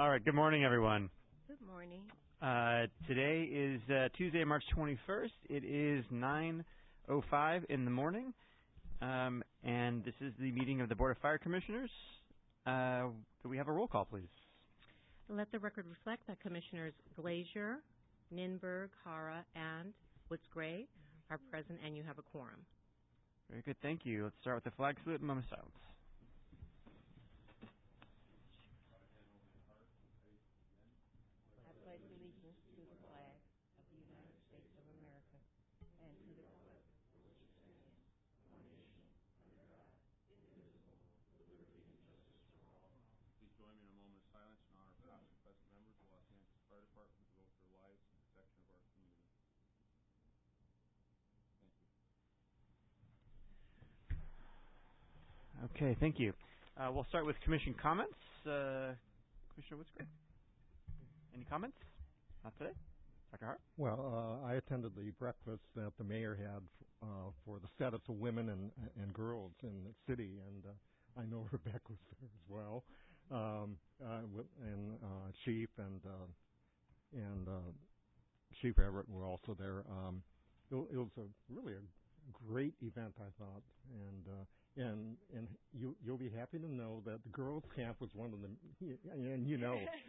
All right. Good morning, everyone. Good morning. Today is Tuesday, March 21st. It is 9:05 in the morning, and this is the meeting of the Board of Fire Commissioners. Do we have a roll call, please? Let the record reflect that Commissioners Glazier, Ninberg, Hara, and Woods-Gray are present, and you have a quorum. Very good. Thank you. Let's start with the flag salute and moment of silence. I pledge allegiance to the flag of the United States of America and to the republic for which it stands, one nation, under God, indivisible, with liberty and justice for all. Please join me in a moment of silence in honor of past and present members of the Los Angeles Fire Department who devote their lives to the protection of our community. Thank you. Okay, thank you. We'll start with commission comments. Commissioner Woods-Gray, any comments? Not today? Dr. Hart? Well, I attended the breakfast that the mayor had for the status of women and girls in the city, and I know Rebecca was there as well, and Chief and Chief Everett were also there. It was really a great event, I thought, and you'll be happy to know that the girls' camp was one of the, and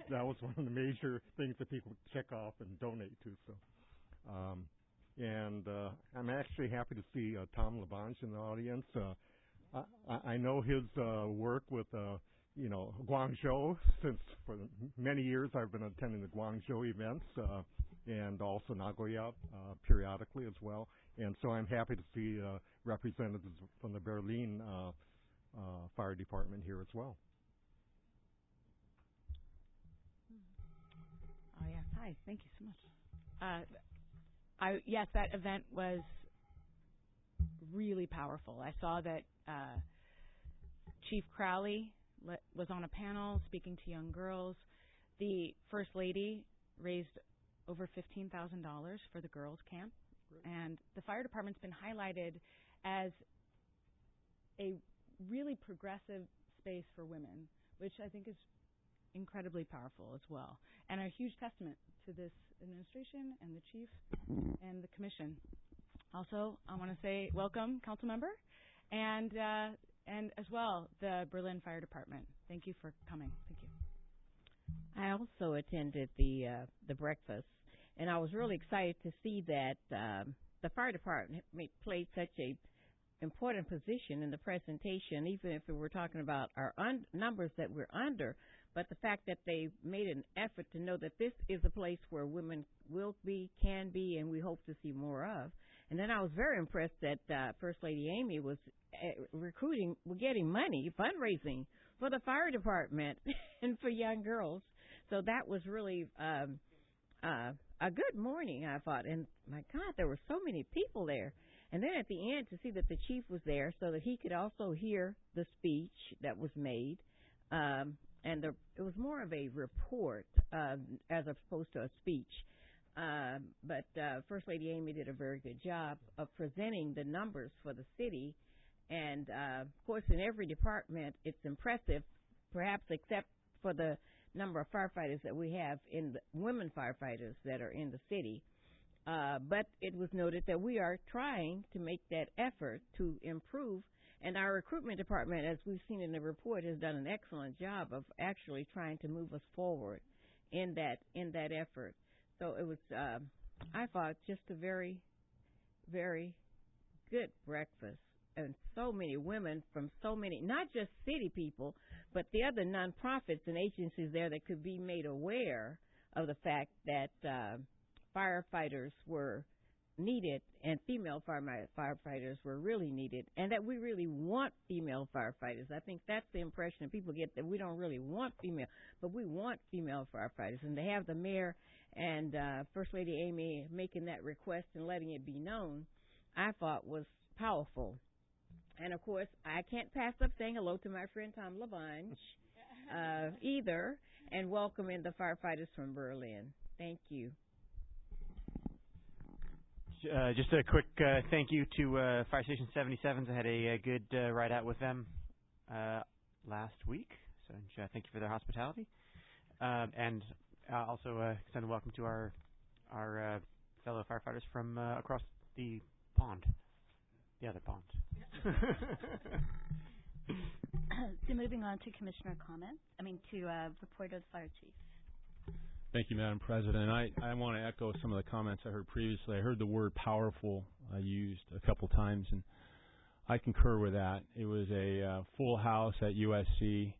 that was one of the major things that people check off and donate to. So, I'm actually happy to see Tom Labange in the audience. I know his work with Guangzhou, since for many years I've been attending the Guangzhou events and also Nagoya periodically as well. And so I'm happy to see representatives from the Berlin Fire Department here as well. Oh, yeah. Hi. Thank you so much. Yes, that event was really powerful. I saw that Chief Crowley was on a panel speaking to young girls. The First Lady raised over $15,000 for the girls' camp. Great. And the fire department's been highlighted as a really progressive space for women, which I think is incredibly powerful as well, and a huge testament to this administration and the chief and the commission. Also, I want to say welcome, council member, and as well the Berlin Fire Department. Thank you for coming. Thank you. I also attended the breakfast, and I was really excited to see that the fire department played such a important position in the presentation, even if we were talking about our numbers that we're under, but the fact that they made an effort to know that this is a place where women will be, can be, and we hope to see more of. And then I was very impressed that First Lady Amy was getting money, fundraising for the fire department and for young girls. So that was really a good morning, I thought. And my God, there were so many people there. And then at the end, to see that the chief was there so that he could also hear the speech that was made. It was more of a report as opposed to a speech. But First Lady Amy did a very good job of presenting the numbers for the city. And, of course, in every department, it's impressive, perhaps except for the number of firefighters that we have in the women firefighters that are in the city. But it was noted that we are trying to make that effort to improve. And our recruitment department, as we've seen in the report, has done an excellent job of actually trying to move us forward in that effort. So it was, I thought, just a very, very good breakfast. And so many women from so many, not just city people, but the other nonprofits and agencies there that could be made aware of the fact that firefighters were needed and female firefighters were really needed, and that we really want female firefighters. I think that's the impression that people get, that we don't really want female, but we want female firefighters. And to have the mayor and First Lady Amy making that request and letting it be known, I thought was powerful. And, of course, I can't pass up saying hello to my friend Tom Labange either, and welcoming the firefighters from Berlin. Thank you. Just a quick thank you to Fire Station 77. I had a good ride out with them last week, so thank you for their hospitality. And also extend a welcome to our fellow firefighters from across the pond, the other pond. So moving on to commissioner comments, report of the fire chief. Thank you, Madam President. I want to echo some of the comments I heard previously. I heard the word powerful used a couple times, and I concur with that. It was a full house at USC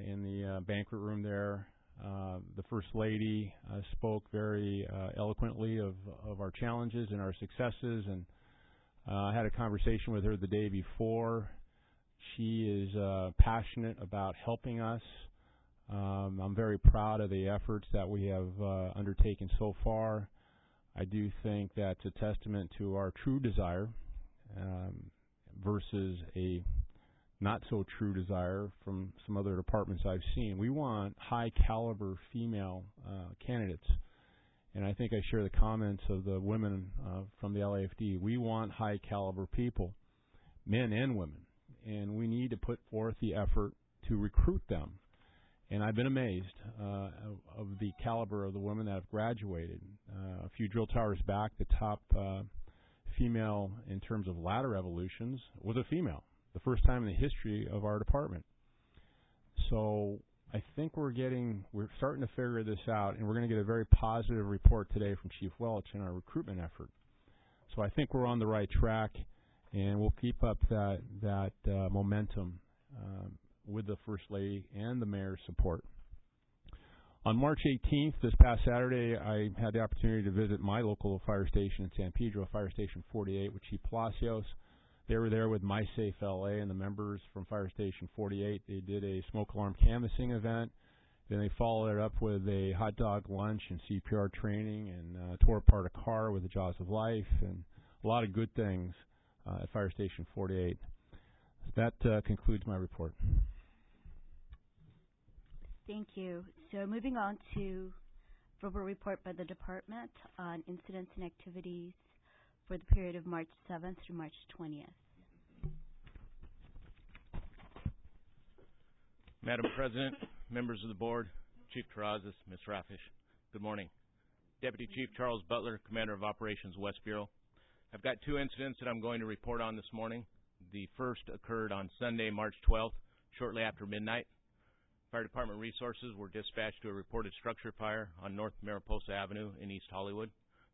in the banquet room there. The First Lady spoke very eloquently of our challenges and our successes, and I had a conversation with her the day before. She is passionate about helping us. I'm very proud of the efforts that we have undertaken so far. I do think that's a testament to our true desire versus a not so true desire from some other departments I've seen. We want high caliber female candidates, and I think I share the comments of the women from the LAFD. We want high caliber people, men and women, and we need to put forth the effort to recruit them. And I've been amazed of the caliber of the women that have graduated. A few drill towers back, the top female in terms of ladder evolutions was a female, the first time in the history of our department. So I think we're starting to figure this out, and we're going to get a very positive report today from Chief Welch in our recruitment effort. So I think we're on the right track, and we'll keep up that momentum with the First Lady and the Mayor's support. On March 18th, this past Saturday, I had the opportunity to visit my local fire station in San Pedro, Fire Station 48, with Chief Palacios. They were there with MySafe LA and the members from Fire Station 48. They did a smoke alarm canvassing event. Then they followed it up with a hot dog lunch and CPR training, and tore apart a car with the Jaws of Life, and a lot of good things at Fire Station 48. That concludes my report. Thank you. So moving on to verbal report by the department on incidents and activities for the period of March 7th through March 20th. Madam President, members of the board, Chief Terrazas, Ms. Rafish, good morning. Deputy Chief Charles Butler, Commander of Operations West Bureau. I've got two incidents that I'm going to report on this morning. The first occurred on Sunday, March 12th, shortly after midnight. Fire Department resources were dispatched to a reported structure fire on North Mariposa Avenue in East Hollywood.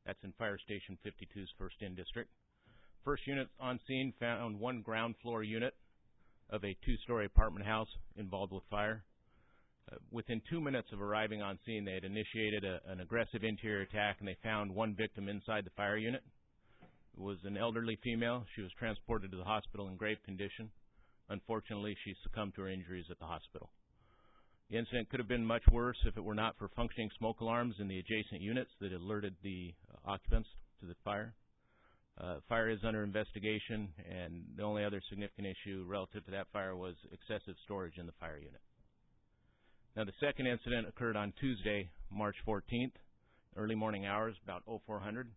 That's in Fire Station 52's First In District. First unit on scene found one ground floor unit of a two-story apartment house involved with fire. Within 2 minutes of arriving on scene, they had initiated an aggressive interior attack, and they found one victim inside the fire unit. It was an elderly female. She was transported to the hospital in grave condition. Unfortunately, she succumbed to her injuries at the hospital. The incident could have been much worse if it were not for functioning smoke alarms in the adjacent units that alerted the occupants to the fire. Fire is under investigation, and the only other significant issue relative to that fire was excessive storage in the fire unit. Now, the second incident occurred on Tuesday, March 14th, early morning hours, about 0400.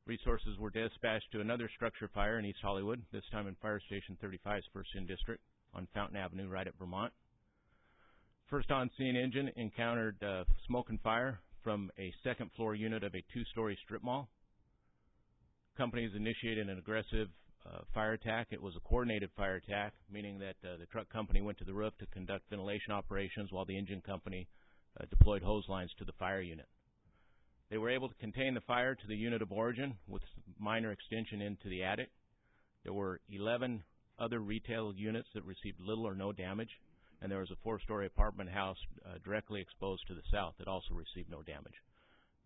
Resources were dispatched to another structure fire in East Hollywood, this time in Fire Station 35's First In District on Fountain Avenue right at Vermont. First on-scene engine encountered smoke and fire from a second-floor unit of a two-story strip mall. Companies initiated an aggressive fire attack. It was a coordinated fire attack, meaning that the truck company went to the roof to conduct ventilation operations while the engine company deployed hose lines to the fire unit. They were able to contain the fire to the unit of origin with minor extension into the attic. There were 11 other retail units that received little or no damage, and there was a four-story apartment house directly exposed to the south that also received no damage.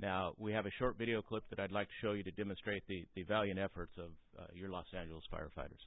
Now, we have a short video clip that I'd like to show you to demonstrate the valiant efforts of your Los Angeles firefighters.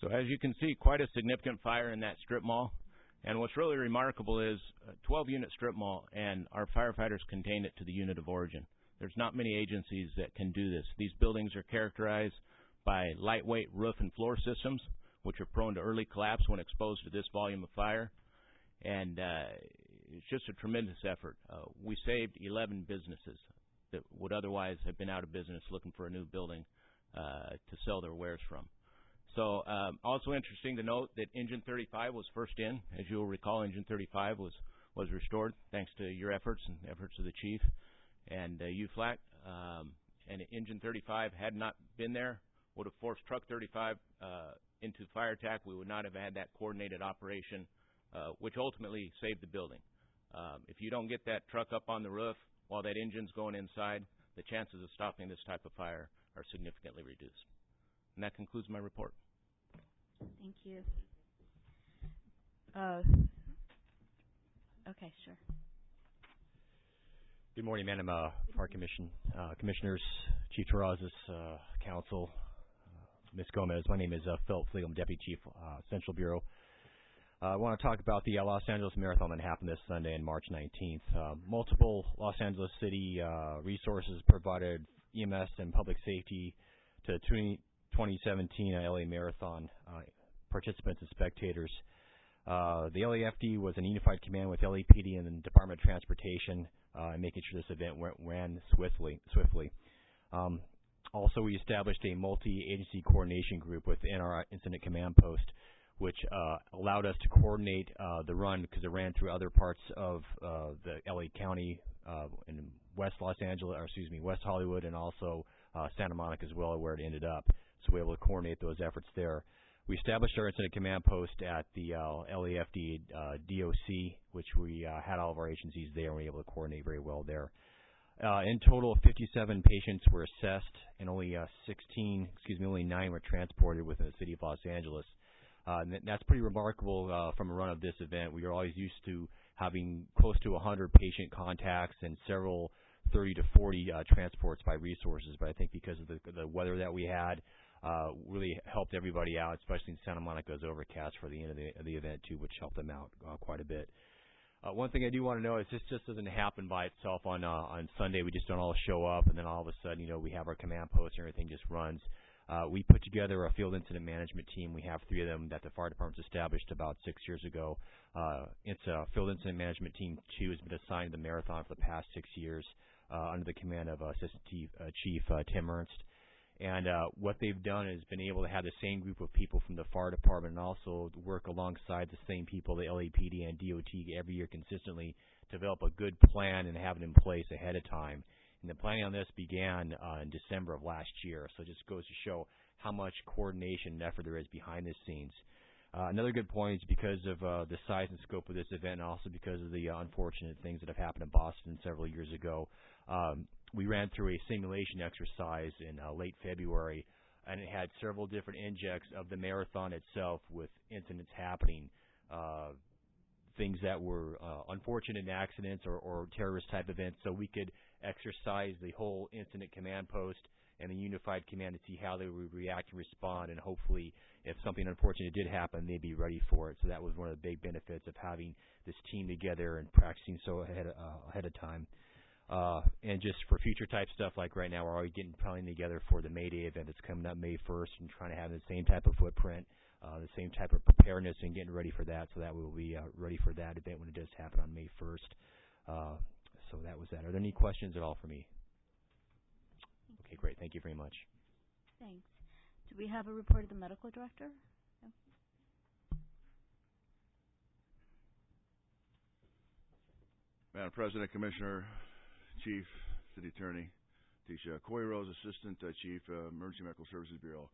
So as you can see, quite a significant fire in that strip mall. And what's really remarkable is a 12-unit strip mall, and our firefighters contained it to the unit of origin. There's not many agencies that can do this. These buildings are characterized by lightweight roof and floor systems, which are prone to early collapse when exposed to this volume of fire. And it's just a tremendous effort. We saved 11 businesses that would otherwise have been out of business looking for a new building to sell their wares from. So also interesting to note that Engine 35 was first in. As you'll recall, Engine 35 was restored thanks to your efforts and efforts of the chief and UFLAC. And Engine 35 had not been there, would have forced Truck 35 into fire attack. We would not have had that coordinated operation, which ultimately saved the building. If you don't get that truck up on the roof while that engine's going inside, the chances of stopping this type of fire are significantly reduced. And that concludes my report. Thank you. Okay, sure. Good morning, Madam Park Commission, Commissioners, Chief Terrazas, Council, Ms. Gomez. My name is Philip Flegel. I'm Deputy Chief, Central Bureau. I want to talk about the Los Angeles Marathon that happened this Sunday on March 19th. Multiple Los Angeles City resources provided EMS and public safety to 2017 LA Marathon participants and spectators. The LAFD was in unified command with LAPD and the Department of Transportation in making sure this event ran swiftly. Also, we established a multi-agency coordination group within our Incident Command Post, which allowed us to coordinate the run because it ran through other parts of the LA County in West Hollywood, and also Santa Monica as well, where it ended up. So we were able to coordinate those efforts there. We established our Incident Command Post at the LAFD DOC, which we had all of our agencies there, and we were able to coordinate very well there. In total, 57 patients were assessed, and only 9 were transported within the city of Los Angeles. And that's pretty remarkable from a run of this event. We are always used to having close to 100 patient contacts and several 30 to 40 transports by resources. But I think because of the weather that we had, really helped everybody out, especially in Santa Monica. It was overcast for the end of the event too, which helped them out quite a bit. One thing I do want to know is this just doesn't happen by itself on Sunday. We just don't all show up and then all of a sudden, we have our command post and everything just runs. We put together a field incident management team. We have 3 of them that the fire department's established about 6 years ago. It's a field incident management team 2 has been assigned to the marathon for the past 6 years under the command of Assistant Chief Tim Ernst. And what they've done is been able to have the same group of people from the fire department and also work alongside the same people, the LAPD and DOT, every year consistently to develop a good plan and have it in place ahead of time. And the planning on this began in December of last year, so it just goes to show how much coordination and effort there is behind the scenes. Another good point is because of the size and scope of this event, and also because of the unfortunate things that have happened in Boston several years ago. We ran through a simulation exercise in late February, and it had several different injects of the marathon itself with incidents happening, things that were unfortunate accidents or terrorist-type events, so we could exercise the whole incident command post and the unified command to see how they would react and respond, and hopefully if something unfortunate did happen, they'd be ready for it. So that was one of the big benefits of having this team together and practicing so ahead of time. And just for future type stuff, like right now, we're already planning together for the May Day event that's coming up May 1st and trying to have the same type of footprint, the same type of preparedness and getting ready for that, so that we will be ready for that event when it does happen on May 1st. So that was that. Are there any questions at all for me? Okay, great. Thank you very much. Thanks. Do we have a report of the medical director? No. Madam President, Commissioner, Chief, City Attorney, Tisha Coy-Rose, Assistant Chief, Emergency Medical Services Bureau.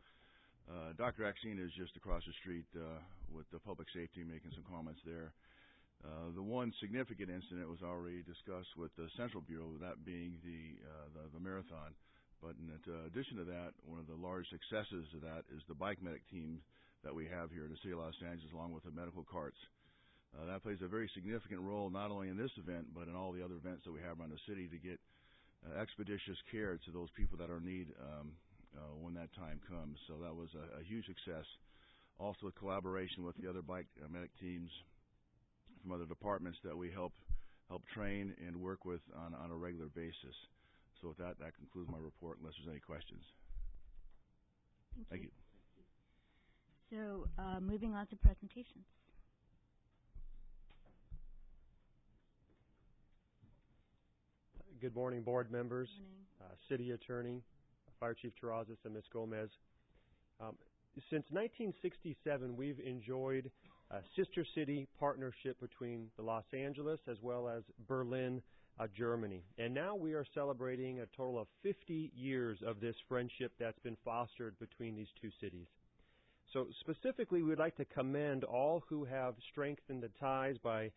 Dr. Axine is just across the street with the public safety, making some comments there. The one significant incident was already discussed with the Central Bureau, that being the marathon. But in addition to that, one of the large successes of that is the bike medic team that we have here in the city of Los Angeles, along with the medical carts. That plays a very significant role not only in this event, but in all the other events that we have around the city to get expeditious care to those people that are in need when that time comes. So that was a huge success. also with collaboration with the other bike medic teams from other departments that we help train and work with on a regular basis. So with that concludes my report, unless there's any questions. Thank you. So, moving on to presentations. Good morning, board members, Good morning. City Attorney, Fire Chief Terrazas, and Ms. Gomez. Since 1967, we've enjoyed a sister city partnership between the Los Angeles as well as Berlin, Germany. And now we are celebrating a total of 50 years of this friendship that's been fostered between these two cities. So specifically, we'd like to commend all who have strengthened the ties by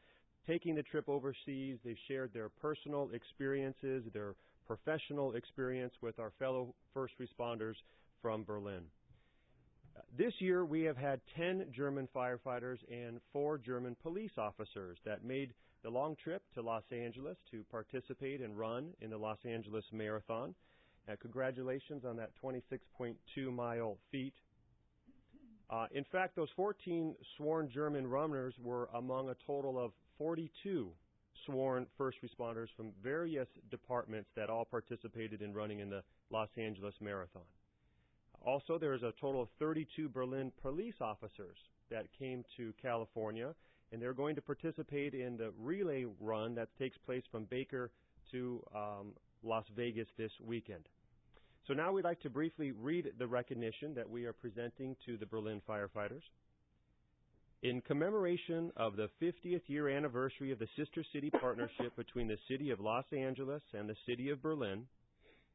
taking the trip overseas. They've shared their personal experiences, their professional experience with our fellow first responders from Berlin. This year, we have had 10 German firefighters and 4 German police officers that made the long trip to Los Angeles to participate and run in the Los Angeles Marathon. Congratulations on that 26.2-mile feat. In fact, those 14 sworn German runners were among a total of 42 sworn first responders from various departments that all participated in running in the Los Angeles Marathon. Also, there is a total of 32 Berlin police officers that came to California, and they're going to participate in the relay run that takes place from Baker to Las Vegas this weekend. So now we'd like to briefly read the recognition that we are presenting to the Berlin firefighters. In commemoration of the 50th year anniversary of the Sister City Partnership between the City of Los Angeles and the City of Berlin,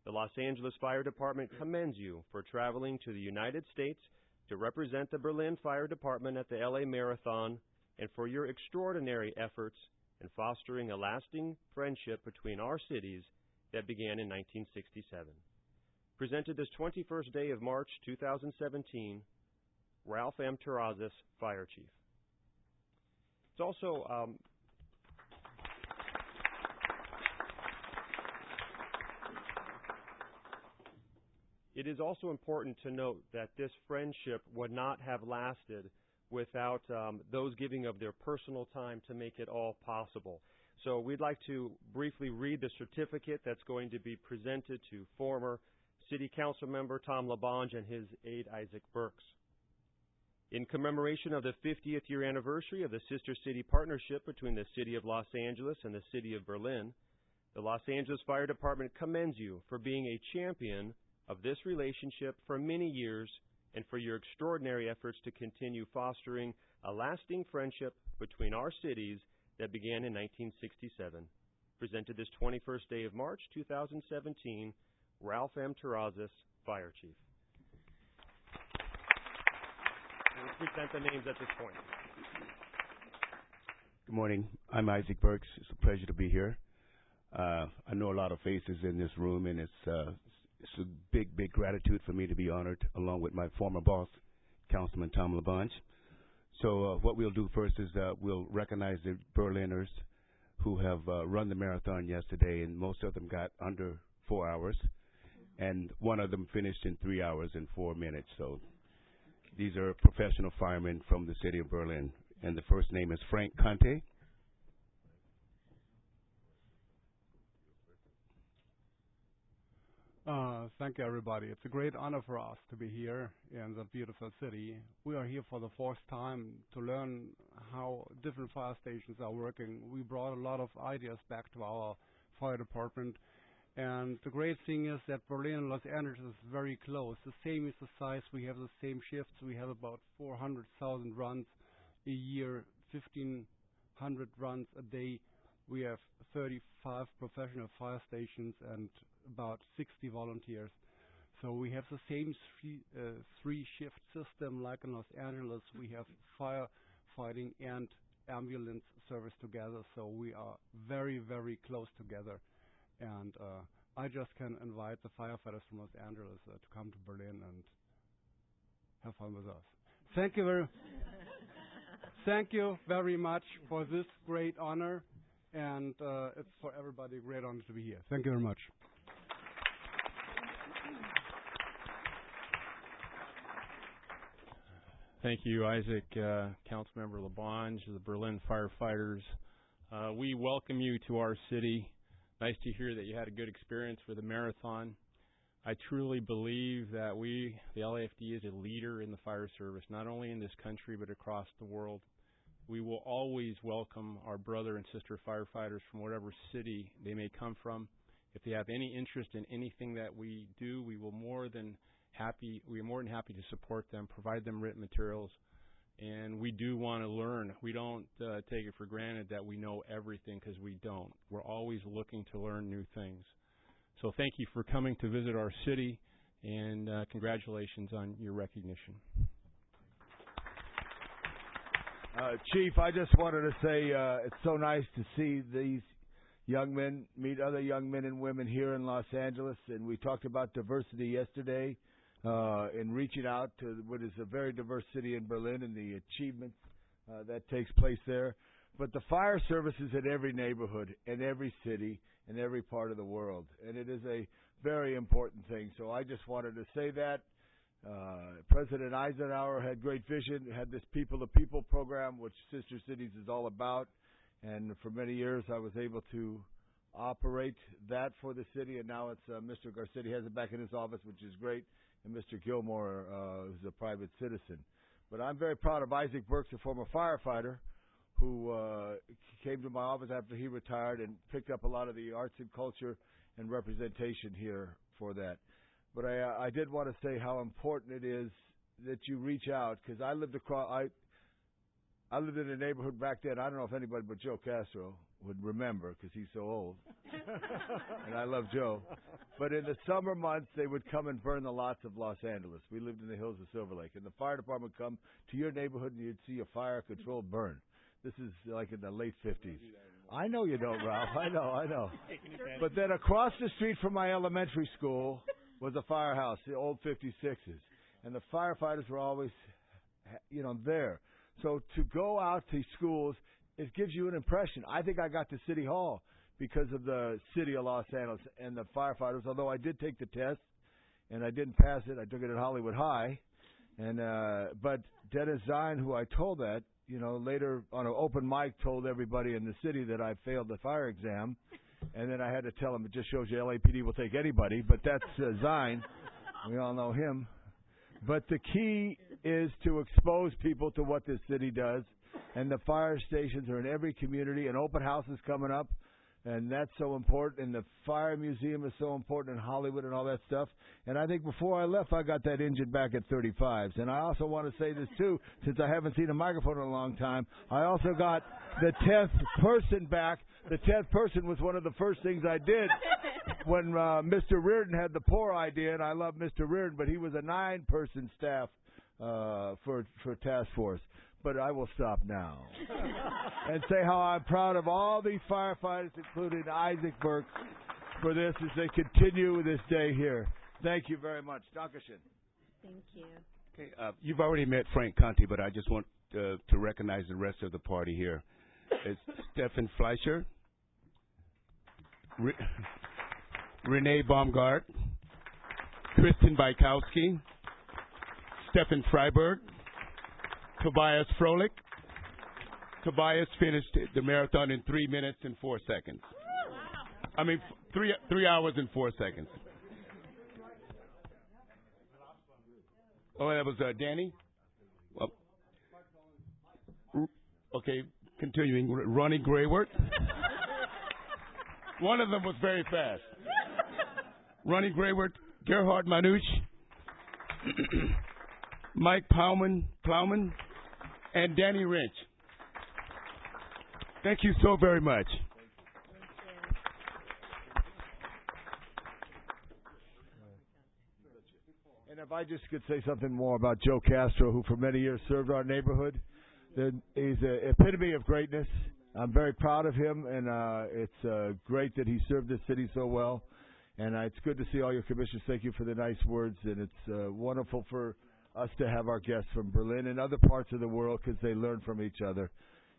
the Los Angeles Fire Department commends you for traveling to the United States to represent the Berlin Fire Department at the LA Marathon and for your extraordinary efforts in fostering a lasting friendship between our cities that began in 1967. Presented this 21st day of March 2017, Ralph M. Terrazas, Fire Chief. It's also it is also important to note that this friendship would not have lasted without those giving of their personal time to make it all possible. So we'd like to briefly read the certificate that's going to be presented to former City Council member Tom LaBonge and his aide Isaac Burks. In commemoration of the 50th year anniversary of the Sister City Partnership between the City of Los Angeles and the City of Berlin, the Los Angeles Fire Department commends you for being a champion of this relationship for many years and for your extraordinary efforts to continue fostering a lasting friendship between our cities that began in 1967. Presented this 21st day of March 2017, Ralph M. Terrazas, Fire Chief. We'll present the names at this point. Good morning. I'm Isaac Burks. It's a pleasure to be here. I know a lot of faces in this room, and it's a big gratitude for me to be honored along with my former boss, Councilman Tom LaBonge. So what we'll do first is we'll recognize the Berliners who have run the marathon yesterday, and most of them got under 4 hours, and one of them finished in 3 hours and 4 minutes. So these are professional firemen from the city of Berlin, and the first name is Frank Conte. Thank you, everybody. It's a great honor for us to be here in the beautiful city. We are here for the first time to learn how different fire stations are working. We brought a lot of ideas back to our fire department. And the great thing is that Berlin and Los Angeles is very close. The same is the size. We have the same shifts. We have about 400,000 runs a year, 1,500 runs a day. We have 35 professional fire stations and about 60 volunteers. So we have the same three-shift system like in Los Angeles. We have firefighting and ambulance service together. So we are very, very close together. And I just can invite the firefighters from Los Angeles to come to Berlin and have fun with us. Thank you very much for this great honor. And it's for everybody a great honor to be here. Thank you very much. Thank you, Isaac, Councilmember Labange, the Berlin firefighters. We welcome you to our city. Nice to hear that you had a good experience for the marathon. I truly believe that the LAFD is a leader in the fire service, not only in this country but across the world. We will always welcome our brother and sister firefighters from whatever city they may come from. If they have any interest in anything that we do, we are more than happy to support them, provide them written materials, and we do want to learn. We don't take it for granted that we know everything, because we don't. We're always looking to learn new things. So thank you for coming to visit our city, and congratulations on your recognition. Chief, I just wanted to say it's so nice to see these young men meet other young men and women here in Los Angeles, and we talked about diversity yesterday in reaching out to what is a very diverse city in Berlin and the achievements that takes place there. But the fire service is in every neighborhood, in every city, in every part of the world, and it is a very important thing. So I just wanted to say that. President Eisenhower had great vision, had this People to People program, which Sister Cities is all about, and for many years I was able to operate that for the city, and now it's Mr. Garcetti has it back in his office, which is great, and Mr. Gilmore is a private citizen. But I'm very proud of Isaac Burks, a former firefighter, who came to my office after he retired and picked up a lot of the arts and culture and representation here for that. But I did want to say how important it is that you reach out, because I lived I lived in a neighborhood back then. I don't know if anybody but Joe Castro would remember, because he's so old, and I love Joe. But in the summer months, they would come and burn the lots of Los Angeles. We lived in the hills of Silver Lake, and the fire department would come to your neighborhood, and you'd see a fire-controlled burn. This is like in the late 50s. I know you don't, Ralph. I know. But then across the street from my elementary school was a firehouse, the old 56s. And the firefighters were always, there. So to go out to schools, it gives you an impression. I think I got to City Hall because of the city of Los Angeles and the firefighters, although I did take the test and I didn't pass it. I took it at Hollywood High. And but Dennis Zine, who I told that, later on an open mic told everybody in the city that I failed the fire exam. And then I had to tell him, it just shows you LAPD will take anybody, but that's Zine. We all know him. But the key is to expose people to what this city does, and the fire stations are in every community, and open houses coming up, and that's so important, and the fire museum is so important in Hollywood and all that stuff. And I think before I left, I got that engine back at 35s. And I also want to say this, too, since I haven't seen a microphone in a long time, I also got the 10th person back. The 10th person was one of the first things I did when Mr. Reardon had the poor idea, and I love Mr. Reardon, but he was a 9-person staff for task force. But I will stop now and say how I'm proud of all these firefighters, including Isaac Burks, for this as they continue this day here. Thank you very much. Dankeschön. Thank you. Okay, you've already met Frank Conti, but I just want to recognize the rest of the party here. It's Stefan Fleischer, Renee Baumgart, Kristen Bykowski, Stefan Freiberg, Tobias Froelich. Tobias finished the marathon in 3 minutes and 4 seconds. I mean, 3 hours and 4 seconds. Oh, that was Danny? Well, okay, continuing. Ronnie Grayward. One of them was very fast. Ronnie Grayward, Gerhard Manuch, Mike Plowman, and Danny Wrench. Thank you so very much. And if I just could say something more about Joe Castro, who for many years served our neighborhood, he's an epitome of greatness. I'm very proud of him, and it's great that he served this city so well. And it's good to see all your commissioners. Thank you for the nice words, and it's wonderful for us to have our guests from Berlin and other parts of the world, because they learn from each other.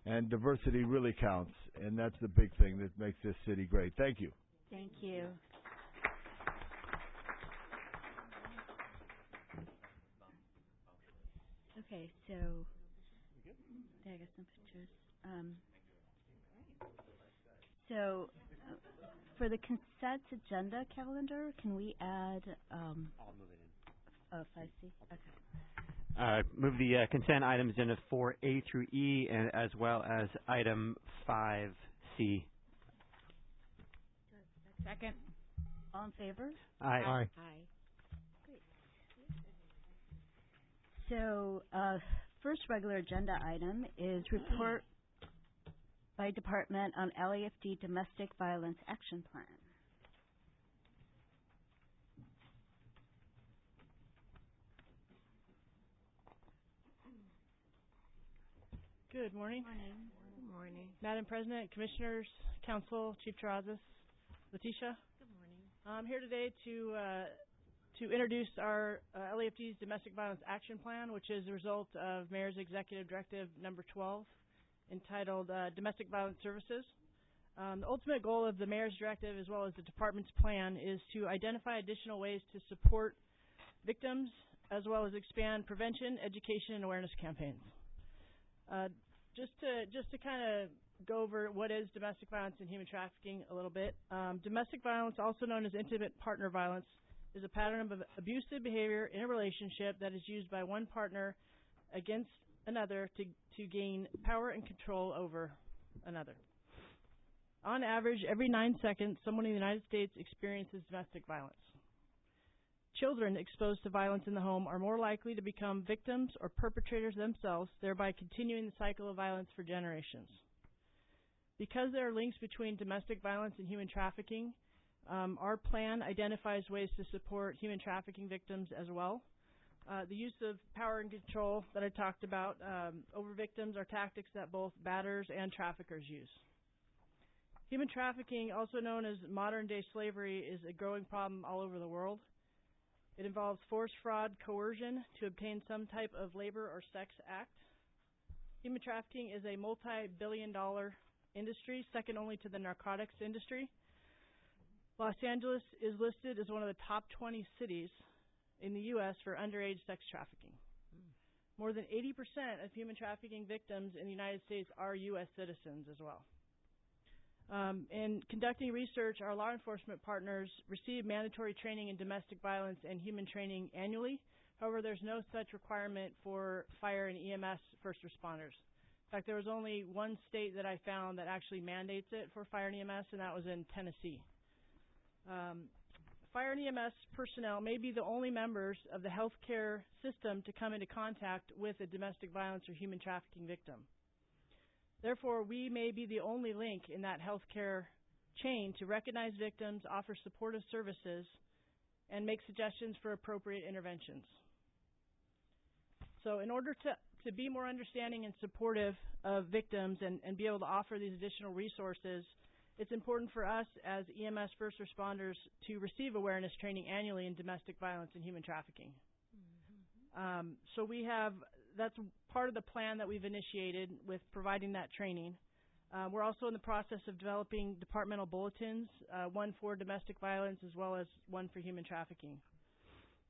And diversity really counts, and that's the big thing that makes this city great. Thank you. Thank you. Okay, so I got some pictures. So for the consent agenda calendar, can we add? I'll move it in. Oh, 5C. Okay. Move the consent items into 4A through E, and as well as item 5C. Second. All in favor? Aye. Aye. Great. So, first regular agenda item is report by department on LAFD Domestic Violence Action Plan. Good morning. Good morning. Madam President, Commissioners, Council, Chief Terrazas, Letitia. Good morning. I'm here today to introduce our LAFD's Domestic Violence Action Plan, which is a result of Mayor's Executive Directive number 12, entitled Domestic Violence Services. The ultimate goal of the Mayor's Directive, as well as the Department's plan, is to identify additional ways to support victims, as well as expand prevention, education, and awareness campaigns. Just to kind of go over what is domestic violence and human trafficking a little bit. Domestic violence, also known as intimate partner violence, is a pattern of abusive behavior in a relationship that is used by one partner against another to gain power and control over another. On average, every 9 seconds, someone in the United States experiences domestic violence. Children exposed to violence in the home are more likely to become victims or perpetrators themselves, thereby continuing the cycle of violence for generations. Because there are links between domestic violence and human trafficking, our plan identifies ways to support human trafficking victims as well. The use of power and control that I talked about over victims are tactics that both batters and traffickers use. Human trafficking, also known as modern-day slavery, is a growing problem all over the world. It involves force, fraud, coercion to obtain some type of labor or sex act. Human trafficking is a multi-billion-dollar industry, second only to the narcotics industry. Los Angeles is listed as one of the top 20 cities in the U.S. for underage sex trafficking. More than 80% of human trafficking victims in the United States are U.S. citizens as well. In conducting research, our law enforcement partners receive mandatory training in domestic violence and human training annually. However, there's no such requirement for fire and EMS first responders. In fact, there was only one state that I found that actually mandates it for fire and EMS, and that was in Tennessee. Fire and EMS personnel may be the only members of the healthcare system to come into contact with a domestic violence or human trafficking victim. Therefore, we may be the only link in that healthcare chain to recognize victims, offer supportive services, and make suggestions for appropriate interventions. So in order to be more understanding and supportive of victims and be able to offer these additional resources, it's important for us as EMS first responders to receive awareness training annually in domestic violence and human trafficking. So that's part of the plan that we've initiated with providing that training. We're also in the process of developing departmental bulletins, one for domestic violence as well as one for human trafficking.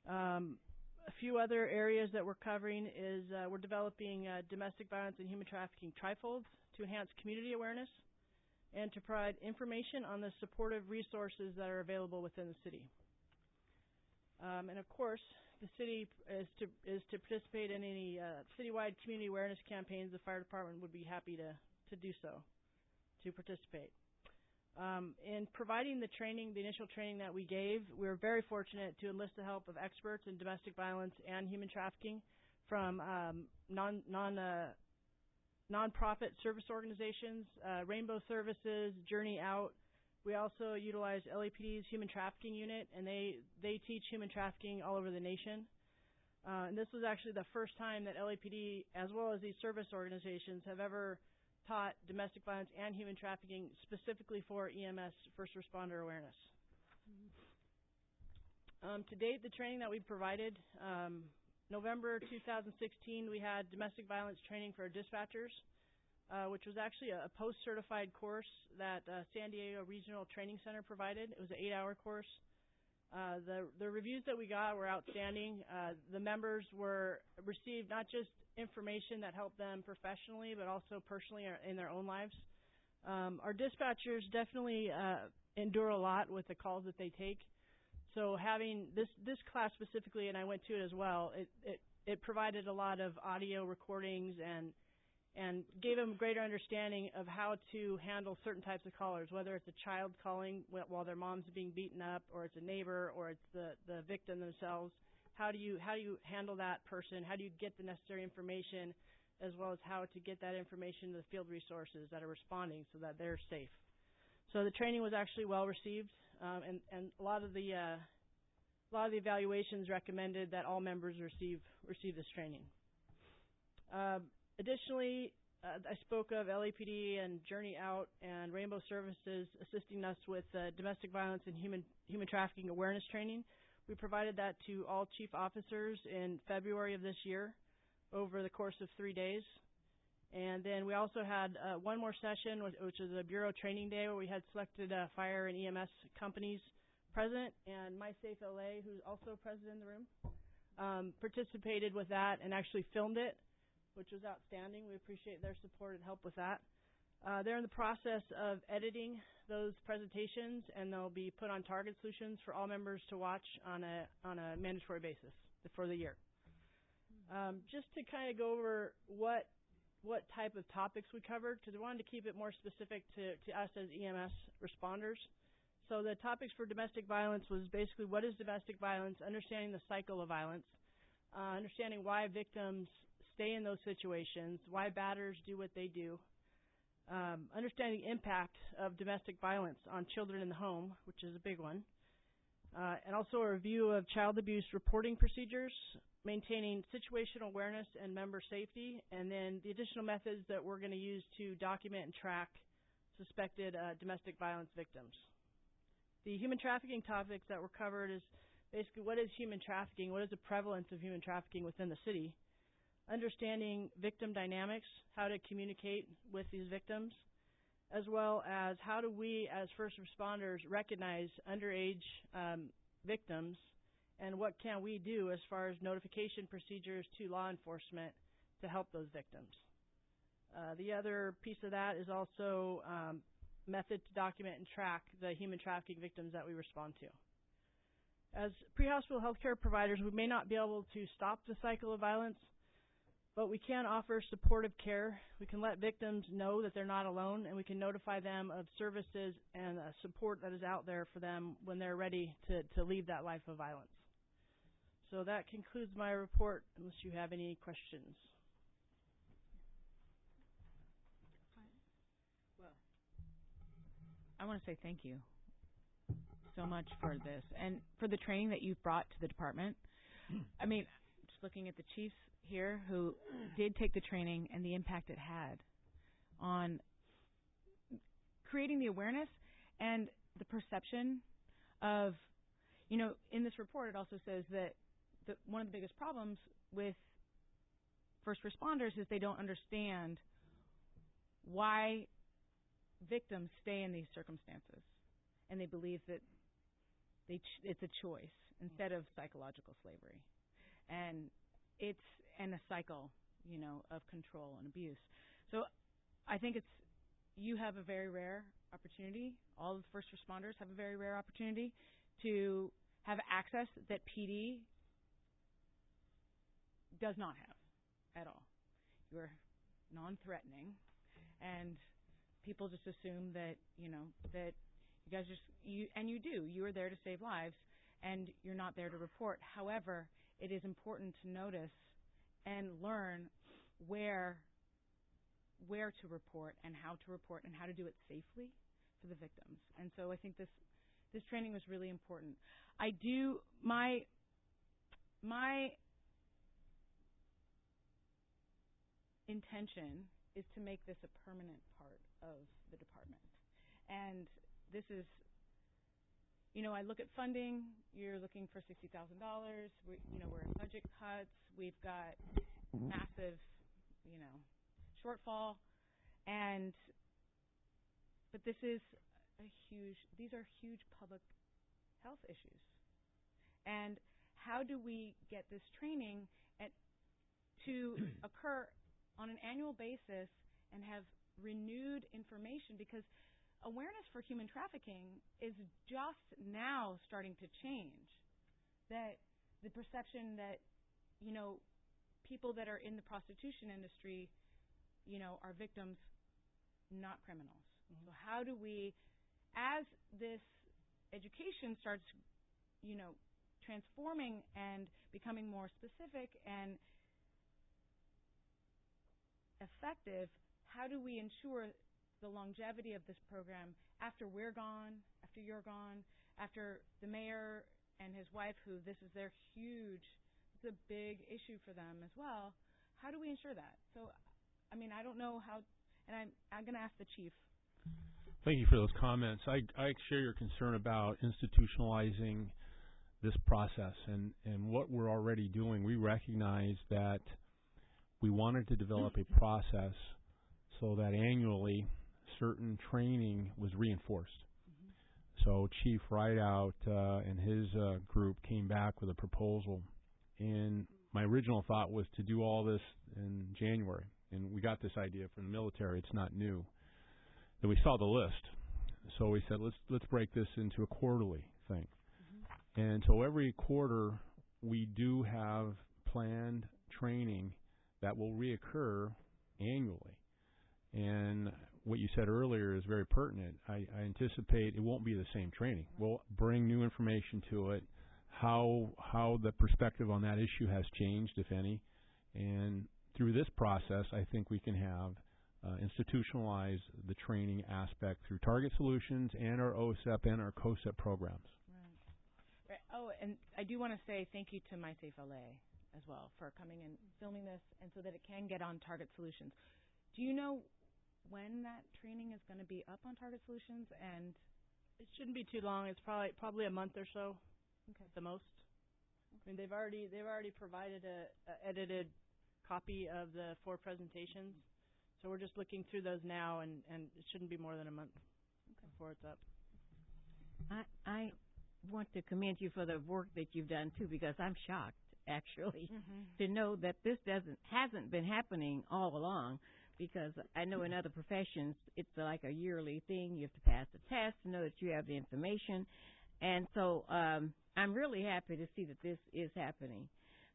A few other areas that we're covering is we're developing domestic violence and human trafficking trifolds to enhance community awareness and to provide information on the supportive resources that are available within the city. And of course, the city is to participate in any citywide community awareness campaigns. The fire department would be happy to do so, to participate. In providing the training, the initial training that we gave, we were very fortunate to enlist the help of experts in domestic violence and human trafficking from nonprofit service organizations, Rainbow Services, Journey Out. We also utilize LAPD's Human Trafficking Unit, and they teach human trafficking all over the nation. And this was actually the first time that LAPD, as well as these service organizations, have ever taught domestic violence and human trafficking specifically for EMS first responder awareness. To date, the training that we've provided, November 2016, we had domestic violence training for our dispatchers, which was actually a post-certified course that San Diego Regional Training Center provided. It was an 8-hour course. The reviews that we got were outstanding. The members received not just information that helped them professionally, but also personally in their own lives. Our dispatchers definitely endure a lot with the calls that they take. So having this class specifically, and I went to it as well, it provided a lot of audio recordings and gave them a greater understanding of how to handle certain types of callers, whether it's a child calling while their mom's being beaten up, or it's a neighbor, or it's the victim themselves. How do you handle that person? How do you get the necessary information, as well as how to get that information to the field resources that are responding so that they're safe? So the training was actually well received, and a lot of the evaluations recommended that all members receive this training. Additionally, I spoke of LAPD and Journey Out and Rainbow Services assisting us with domestic violence and human trafficking awareness training. We provided that to all chief officers in February of this year over the course of 3 days. And then we also had one more session, which is a Bureau Training Day, where we had selected fire and EMS companies present, and MySafe LA, who's also present in the room, participated with that and actually filmed it, which was outstanding. We appreciate their support and help with that. They're in the process of editing those presentations, and they'll be put on Target Solutions for all members to watch on a mandatory basis for the year. Just to kind of go over what type of topics we covered, because we wanted to keep it more specific to us as EMS responders. So the topics for domestic violence was basically what is domestic violence, understanding the cycle of violence, understanding why victims stay in those situations, why batters do what they do, understanding the impact of domestic violence on children in the home, which is a big one, and also a review of child abuse reporting procedures, maintaining situational awareness and member safety, and then the additional methods that we're going to use to document and track suspected domestic violence victims. The human trafficking topics that were covered is basically what is human trafficking, what is the prevalence of human trafficking within the city, understanding victim dynamics, how to communicate with these victims, as well as how do we as first responders recognize underage victims, and what can we do as far as notification procedures to law enforcement to help those victims. The other piece of that is also method to document and track the human trafficking victims that we respond to. As pre-hospital healthcare providers, we may not be able to stop the cycle of violence, but we can offer supportive care. We can let victims know that they're not alone, and we can notify them of services and support that is out there for them when they're ready to leave that life of violence. So that concludes my report, unless you have any questions. Well, I want to say thank you so much for this and for the training that you've brought to the department. I mean, just looking at the chiefs here who did take the training and the impact it had on creating the awareness and the perception of, you know, in this report it also says that one of the biggest problems with first responders is they don't understand why victims stay in these circumstances, and they believe that it's a choice instead of psychological slavery. And it's a cycle, you know, of control and abuse. So I think you have a very rare opportunity. All of the first responders have a very rare opportunity to have access that PD does not have at all. You're non-threatening, and people just assume that, you know, that you guys you are there to save lives, and you're not there to report. However, it is important to notice and learn where to report and how to do it safely for the victims. And so I think this training was really important. My intention is to make this a permanent part of the department. And this is, you know, I look at funding. You're looking for $60,000. We're in budget cuts. We've got massive, you know, shortfall. But these are huge public health issues. And how do we get this training to occur on an annual basis and have renewed information? Because awareness for human trafficking is just now starting to change. That the perception that, people that are in the prostitution industry, are victims, not criminals. So how do we, as this education starts, transforming and becoming more specific and effective, how do we ensure the longevity of this program after we're gone, after you're gone, after the mayor and his wife, who this is their it's a big issue for them as well. How do we ensure that? So, I don't know how, and I'm going to ask the chief. Thank you for those comments. I share your concern about institutionalizing this process and what we're already doing. We recognize that we wanted to develop a process so that annually certain training was reinforced. So Chief Rideout and his group came back with a proposal, and my original thought was to do all this in January, and we got this idea from the military. It's not new. Then we saw the list, so we said let's break this into a quarterly thing. And so every quarter we do have planned training that will reoccur annually. And what you said earlier is very pertinent. I anticipate it won't be the same training. We'll bring new information to it, how the perspective on that issue has changed, if any. And through this process, I think we can have institutionalize the training aspect through Target Solutions and our OSEP and our COSEP programs. Right. Oh, and I do want to say thank you to My Safe LA as well for coming and filming this, and so that it can get on Target Solutions. Do you know when that training is going to be up on Target Solutions? And it shouldn't be too long. It's probably a month or so, at the most. I mean, they've already provided a edited copy of the 4 presentations, so we're just looking through those now, and it shouldn't be more than a month before it's up. I want to commend you for the work that you've done too, because I'm shocked actually to know that this hasn't been happening all along. Because I know in other professions it's like a yearly thing. You have to pass a test to know that you have the information, and so I'm really happy to see that this is happening.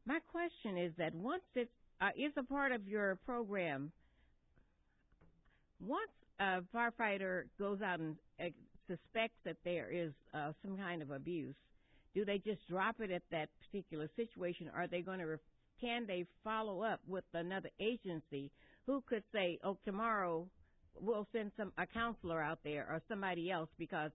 My question is that once it is a part of your program, once a firefighter goes out and suspects that there is some kind of abuse, do they just drop it at that particular situation? Are they going to can they follow up with another agency who could say, oh, tomorrow we'll send a counselor out there or somebody else, because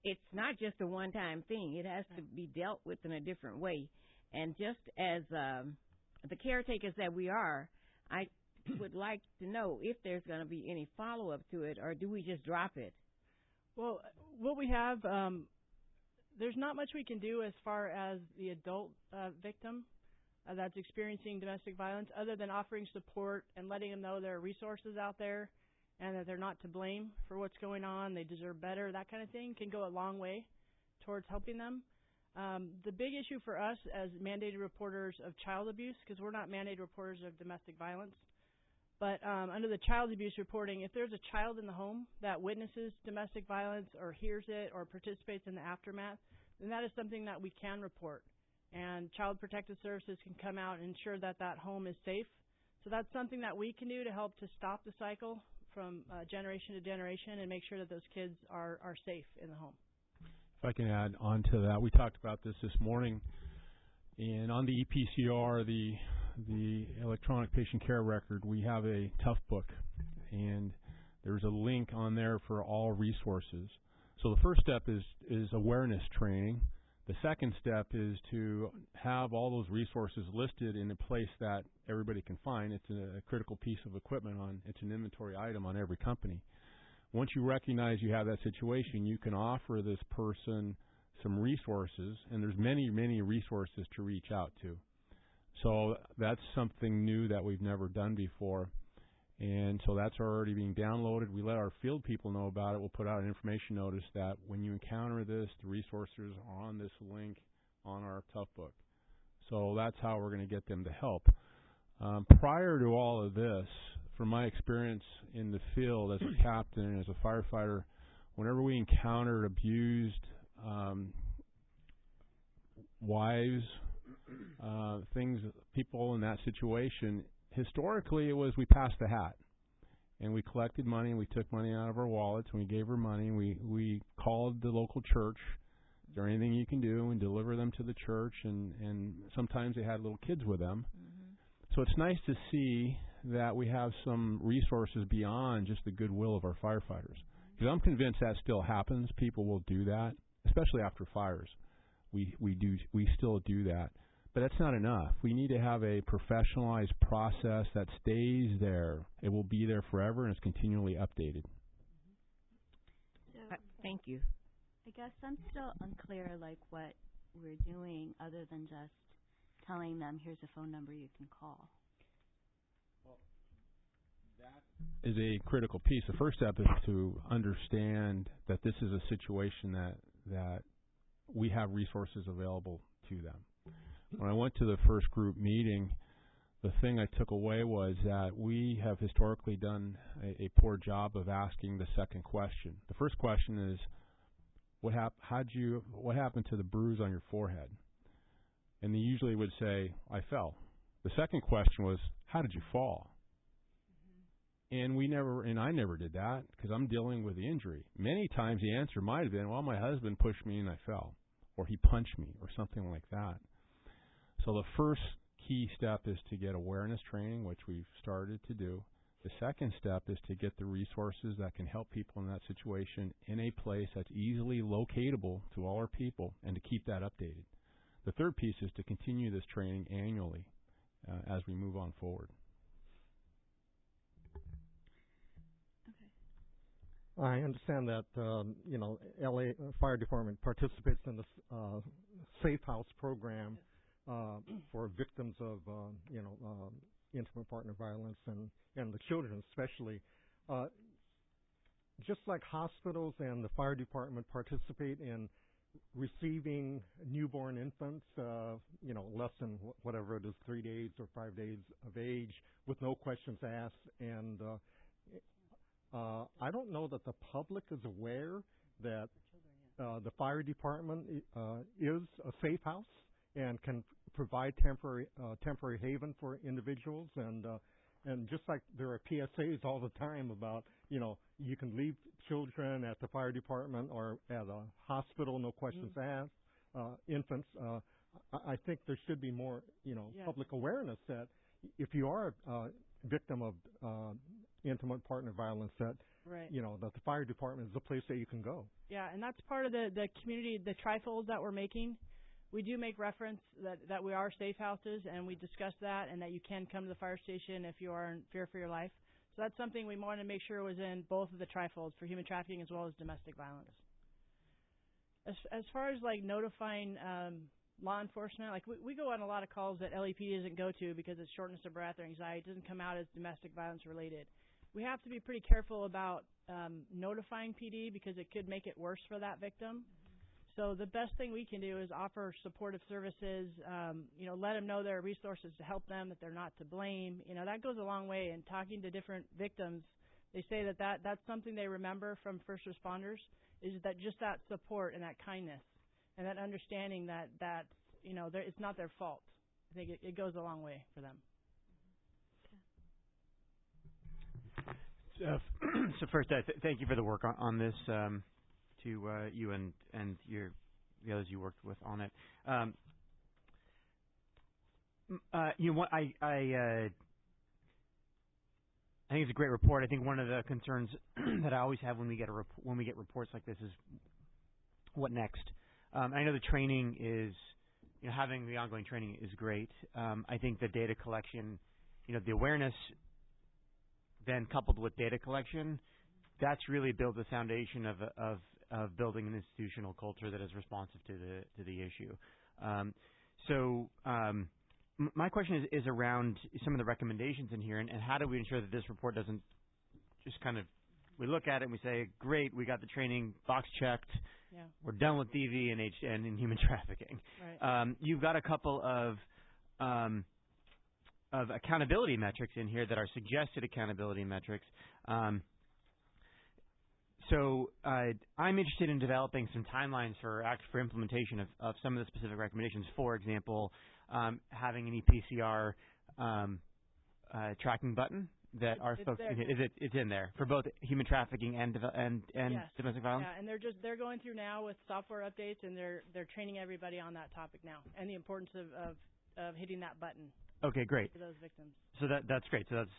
it's not just a one-time thing. It has to be dealt with in a different way. And just as the caretakers that we are, I would like to know if there's going to be any follow-up to it, or do we just drop it? Well, what we have, there's not much we can do as far as the adult victim that's experiencing domestic violence, other than offering support and letting them know there are resources out there and that they're not to blame for what's going on. They deserve better. That kind of thing can go a long way towards helping them. The big issue for us as mandated reporters of child abuse, because we're not mandated reporters of domestic violence, but under the child abuse reporting, if there's a child in the home that witnesses domestic violence or hears it or participates in the aftermath, then that is something that we can report. And Child Protective Services can come out and ensure that that home is safe. So that's something that we can do to help to stop the cycle from generation to generation and make sure that those kids are safe in the home. If I can add on to that, we talked about this morning, and on the EPCR, the electronic patient care record, we have a tough book, and there's a link on there for all resources. So the first step is awareness training. The second step is to have all those resources listed in a place that everybody can find. It's a critical piece of equipment it's an inventory item on every company. Once you recognize you have that situation, you can offer this person some resources, and there's many, many resources to reach out to. So that's something new that we've never done before. And so that's already being downloaded. We let our field people know about it. We'll put out an information notice that when you encounter this, the resources are on this link on our Tough Book. So that's how we're going to get them to help. Prior to all of this, from my experience in the field as a captain and as a firefighter, whenever we encountered abused wives, people in that situation, historically, it was we passed the hat, and we collected money, and we took money out of our wallets, and we gave her money. We called the local church. Is there anything you can do? And deliver them to the church, and sometimes they had little kids with them. So it's nice to see that we have some resources beyond just the goodwill of our firefighters. Because I'm convinced that still happens. People will do that, especially after fires. We still do that. But that's not enough. We need to have a professionalized process that stays there. It will be there forever and is continually updated. So, thank you. I guess I'm still unclear, like, what we're doing other than just telling them, here's a phone number you can call. Well, that is a critical piece. The first step is to understand that this is a situation that we have resources available to them. When I went to the first group meeting, the thing I took away was that we have historically done a poor job of asking the second question. The first question is, what happened to the bruise on your forehead? And they usually would say, I fell. The second question was, how did you fall? And I never did that because I'm dealing with the injury. Many times the answer might have been, well, my husband pushed me and I fell, or he punched me, or something like that. So the first key step is to get awareness training, which we've started to do. The second step is to get the resources that can help people in that situation in a place that's easily locatable to all our people and to keep that updated. The third piece is to continue this training annually as we move on forward. I understand that LA Fire Department participates in the Safe House program for victims of intimate partner violence and the children especially. Just like hospitals and the fire department participate in receiving newborn infants, less than whatever it is, 3 days or 5 days of age, with no questions asked. And I don't know that the public is aware that the fire department is a safe house and can provide temporary haven for individuals. And just like there are PSAs all the time about, you can leave children at the fire department or at a hospital, no questions asked, infants. I think there should be more, public awareness that if you are a victim of intimate partner violence, that that the fire department is the place that you can go. Yeah, and that's part of the community, the trifold that we're making. We do make reference that we are safe houses, and we discuss that, and that you can come to the fire station if you are in fear for your life. So that's something we wanted to make sure was in both of the trifolds for human trafficking as well as domestic violence. As far as like notifying law enforcement, like we go on a lot of calls that LEPD doesn't go to because it's shortness of breath or anxiety. It doesn't come out as domestic violence related. We have to be pretty careful about notifying PD because it could make it worse for that victim. So the best thing we can do is offer supportive services, let them know there are resources to help them, that they're not to blame. That goes a long way. And talking to different victims, they say that's something they remember from first responders, is that just that support and that kindness and that understanding that it's not their fault. I think it goes a long way for them. So first, thank you for the work on this. To you and the others you worked with on it. I think it's a great report. I think one of the concerns that I always have when we get reports like this is what next. I know the training is, having the ongoing training is great. I think the data collection, the awareness, then coupled with data collection, that's really built the foundation of building an institutional culture that is responsive to the issue. my question is around some of the recommendations in here, and how do we ensure that this report doesn't just kind of, we look at it and we say, great, we got the training box checked, we're done with DV and human trafficking. Right. You've got a couple of accountability metrics in here that are suggested accountability metrics. So I'm interested in developing some timelines for implementation of some of the specific recommendations. For example, having an EPCR tracking button that our folks it's in there for both human trafficking and yes. domestic violence. Yeah, and they're going through now with software updates, and they're training everybody on that topic now and the importance of hitting that button. Okay, great. For those victims. So that's great. So that's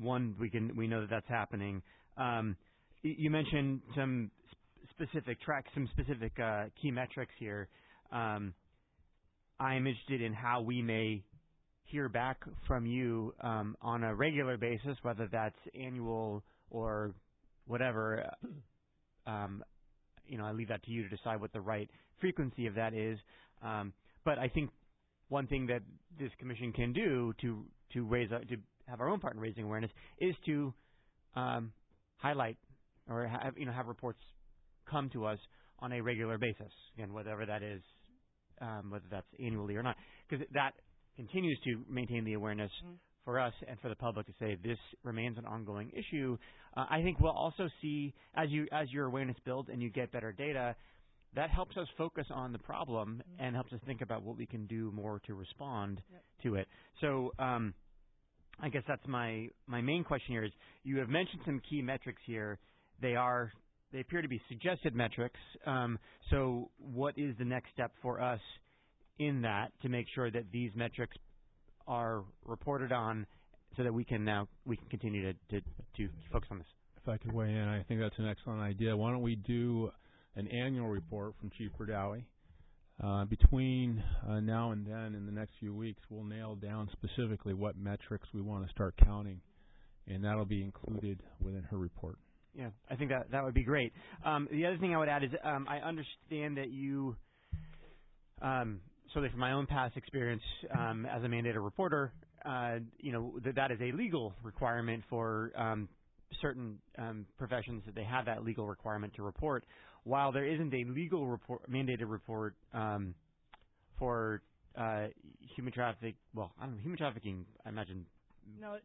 one we know that that's happening. You mentioned some specific key metrics here. I'm interested in how we may hear back from you on a regular basis, whether that's annual or whatever. I leave that to you to decide what the right frequency of that is. But I think one thing that this commission can do to have our own part in raising awareness is to highlight or have reports come to us on a regular basis. Again, whatever that is, whether that's annually or not, because that continues to maintain the awareness for us and for the public to say this remains an ongoing issue. I think we'll also see as your awareness builds and you get better data, that helps us focus on the problem and helps us think about what we can do more to respond to it. So I guess that's my main question here is you have mentioned some key metrics here. They appear to be suggested metrics. So what is the next step for us in that to make sure that these metrics are reported on so that we can continue to focus on this? If I could weigh in, I think that's an excellent idea. Why don't we do an annual report from Chief Berdowie? Between now and then, in the next few weeks, we'll nail down specifically what metrics we want to start counting, and that'll be included within her report. Yeah, I think that would be great. The other thing I would add is I understand that you, certainly from my own past experience as a mandated reporter, that is a legal requirement for certain professions that they have that legal requirement to report. While there isn't a legal mandated report for human trafficking, I imagine. No,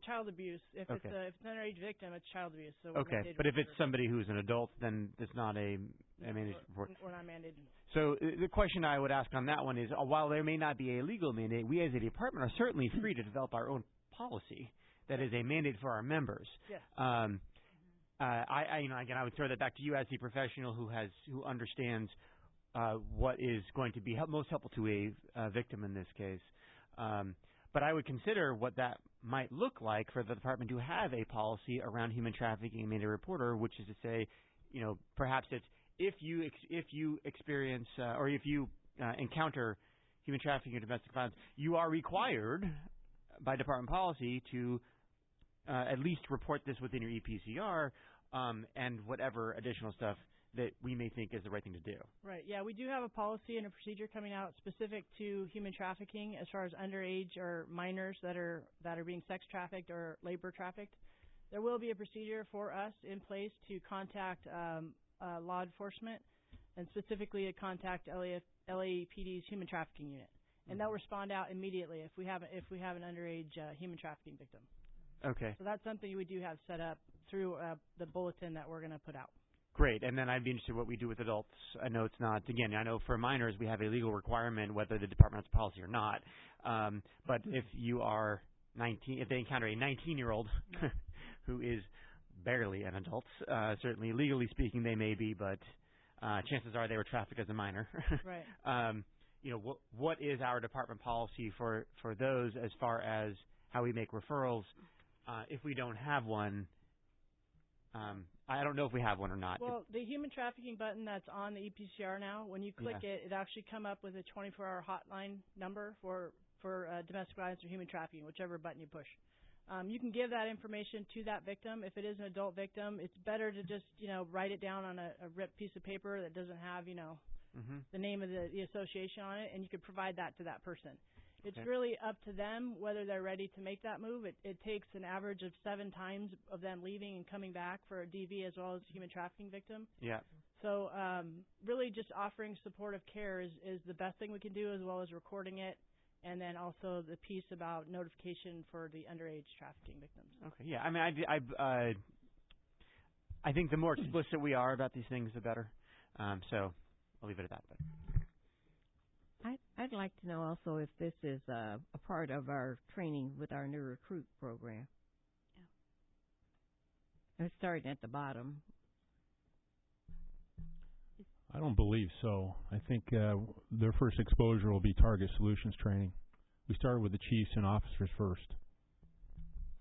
child abuse. If it's an underage victim, it's child abuse. So okay, but if it's somebody who's an adult, then it's not a mandated report. We're not mandated. So the question I would ask on that one is, while there may not be a legal mandate, we as a department are certainly free to develop our own policy that is a mandate for our members. Yes. I would throw that back to you as the professional who understands what is going to be most helpful to a victim in this case. But I would consider what that might look like for the department to have a policy around human trafficking mandated reporter, which is to say, perhaps it's if you experience or if you encounter human trafficking or domestic violence, you are required by department policy to at least report this within your EPCR and whatever additional stuff that we may think is the right thing to do. Right. Yeah, we do have a policy and a procedure coming out specific to human trafficking as far as underage or minors that are being sex trafficked or labor trafficked. There will be a procedure for us in place to contact law enforcement and specifically to contact LAPD's human trafficking unit, and they'll respond out immediately if we have an underage human trafficking victim. Okay. So that's something we do have set up through the bulletin that we're going to put out. Great. And then I'd be interested in what we do with adults. I know it's not, again, I know for minors we have a legal requirement whether the department has a policy or not. But if you are 19, if they encounter a 19-year-old who is barely an adult, certainly legally speaking they may be, but chances are they were trafficked as a minor. Right. What is our department policy for those as far as how we make referrals? If we don't have one, I don't know if we have one or not. Well, the human trafficking button that's on the EPCR now, when you click it, it actually come up with a 24-hour hotline number for domestic violence or human trafficking, whichever button you push. You can give that information to that victim. If it is an adult victim, it's better to just write it down on a ripped piece of paper that doesn't have the name of the association on it, and you could provide that to that person. It's Okay. really up to them whether they're ready to make that move. It takes an average of 7 times of them leaving and coming back for a DV as well as human trafficking victim. Yeah. So really just offering supportive care is the best thing we can do, as well as recording it, and then also the piece about notification for the underage trafficking victims. Okay. Yeah. I mean, I think the more explicit we are about these things, the better. So I'll leave it at that. But I'd like to know also if this is a part of our training with our new recruit program. Yeah. It's starting at the bottom. I don't believe so. I think their first exposure will be target solutions training. We started with the chiefs and officers first.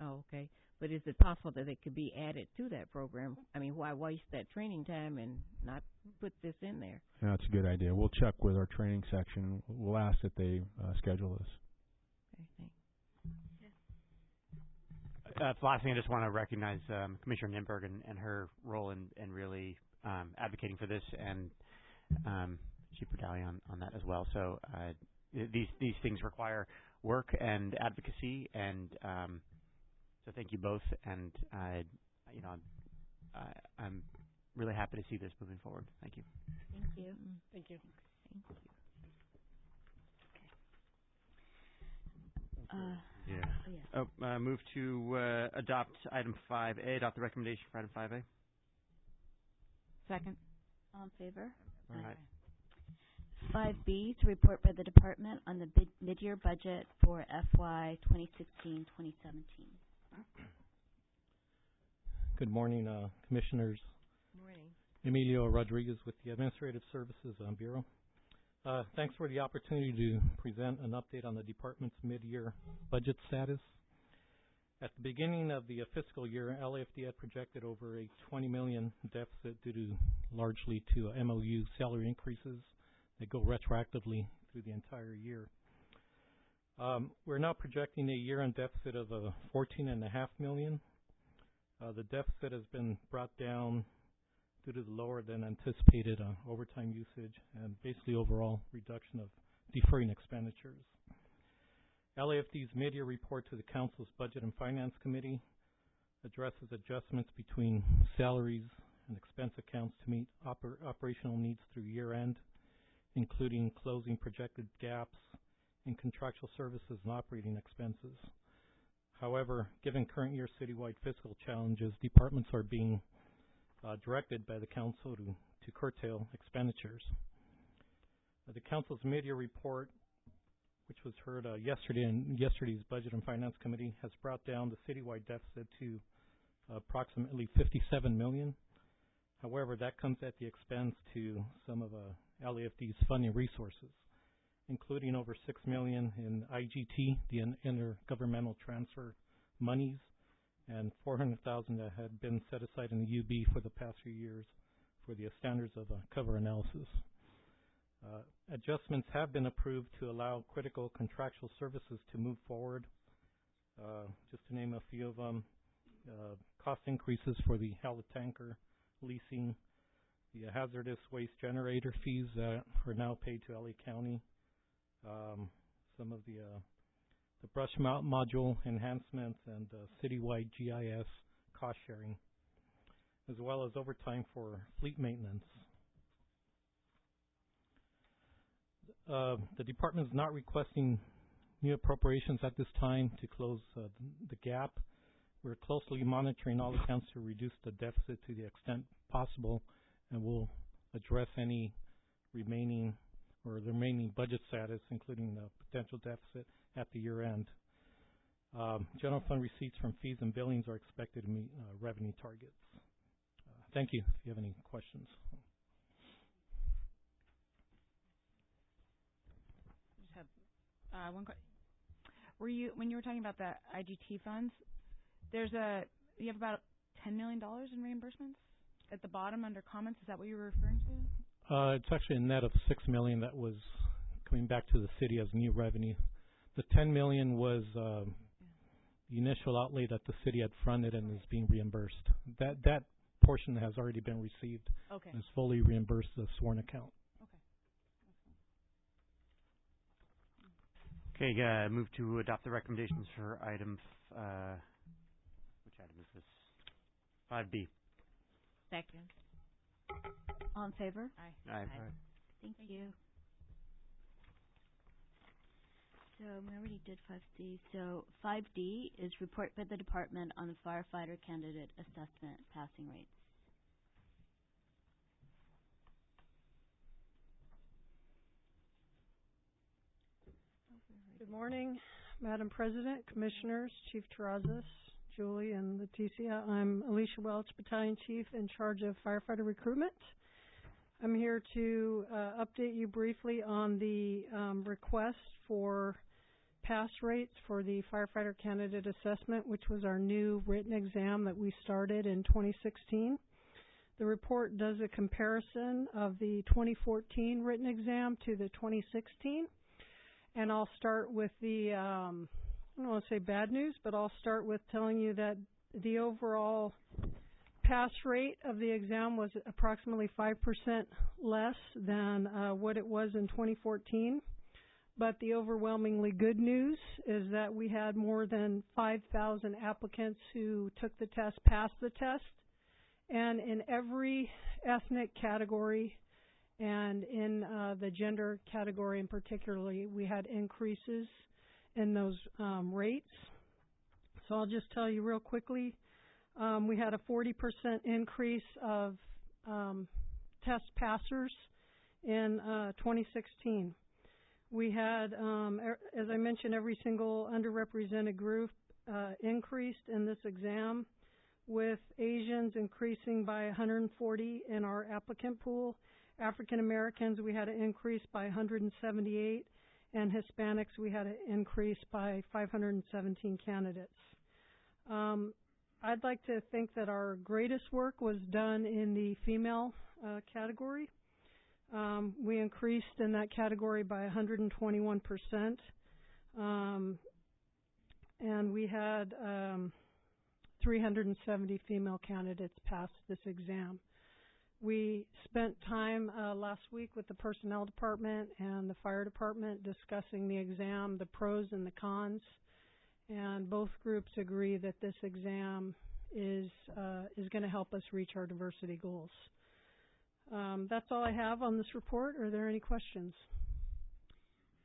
Oh, okay. But is it possible that it could be added to that program? I mean, why waste that training time and not put this in there? Yeah, that's a good idea. We'll check with our training section. We'll ask that they schedule this. Okay, thanks. last thing, I just want to recognize Commissioner Nimberg and her role in really advocating for this, and Chief Bradley on that as well. So these things require work and advocacy, and so thank you both. And I'm really happy to see this moving forward. Thank you. Thank you. Thank you. Thank you. Move to adopt item 5A, adopt the recommendation for item 5A. Second. All in favor? All right. 5B is a report by the department on the mid-year budget for FY 2016-2017. Good morning, Commissioners. Morning. Emilio Rodriguez with the Administrative Services Bureau. Thanks for the opportunity to present an update on the department's mid-year budget status. At the beginning of the fiscal year, LAFD had projected over a $20 million deficit due largely to MOU salary increases that go retroactively through the entire year. We're now projecting a year-end deficit of $14.5 million. The deficit has been brought down due to the lower than anticipated overtime usage and basically overall reduction of deferring expenditures. LAFD's mid-year report to the Council's Budget and Finance Committee addresses adjustments between salaries and expense accounts to meet operational needs through year-end, including closing projected gaps in contractual services and operating expenses. However, given current year citywide fiscal challenges, departments are being directed by the Council to curtail expenditures. The Council's mid-year report, which was heard yesterday in yesterday's Budget and Finance Committee, has brought down the citywide deficit to approximately $57 million. However, that comes at the expense to some of LAFD's funding resources, including over $6 million in IGT, the intergovernmental transfer monies, and $400,000 that had been set aside in the UB for the past few years for the standards of cover analysis. Adjustments have been approved to allow critical contractual services to move forward. Just to name a few of them, cost increases for the Hallett tanker leasing, the hazardous waste generator fees that are now paid to LA County, some of the brush module enhancements and citywide GIS cost sharing, as well as overtime for fleet maintenance. The department is not requesting new appropriations at this time to close the gap. We're closely monitoring all accounts to reduce the deficit to the extent possible, and we'll address any remaining budget status, including the potential deficit at the year end. General fund receipts from fees and billings are expected to meet revenue targets. Thank you. If you have any questions. Just have one question. When you were talking about the IGT funds, you have about $10 million in reimbursements at the bottom under comments. Is that what you were referring to? It's actually a net of $6 million that was coming back to the city as new revenue. The $10 million was the initial outlay that the city had fronted and is being reimbursed. That portion has already been received. Okay. And is fully reimbursed the sworn account. Okay. Okay, move to adopt the recommendations for item, which item is this? 5B. Second. All in favor? Aye. Aye. Thank you. So we already did 5C. So 5D is report by the department on the firefighter candidate assessment passing rates. Good morning, Madam President, Commissioners, Chief Terrazas, Julie, and Leticia. I'm Alicia Welch, Battalion Chief in charge of firefighter recruitment. I'm here to update you briefly on the request for pass rates for the firefighter candidate assessment, which was our new written exam that we started in 2016. The report does a comparison of the 2014 written exam to the 2016. And I'll start with the, I don't want to say bad news, but I'll start with telling you that the overall pass rate of the exam was approximately 5% less than what it was in 2014. But the overwhelmingly good news is that we had more than 5,000 applicants who took the test, passed the test, and in every ethnic category and in the gender category in particularly, we had increases in those rates. So I'll just tell you real quickly, we had a 40% increase of test passers in 2016. We had, as I mentioned, every single underrepresented group increased in this exam, with Asians increasing by 140 in our applicant pool. African Americans, we had an increase by 178, and Hispanics, we had an increase by 517 candidates. I'd like to think that our greatest work was done in the female category. We increased in that category by 121%, and we had 370 female candidates pass this exam. We spent time last week with the personnel department and the fire department discussing the exam, the pros and the cons, and both groups agree that this exam is going to help us reach our diversity goals. That's all I have on this report. Are there any questions?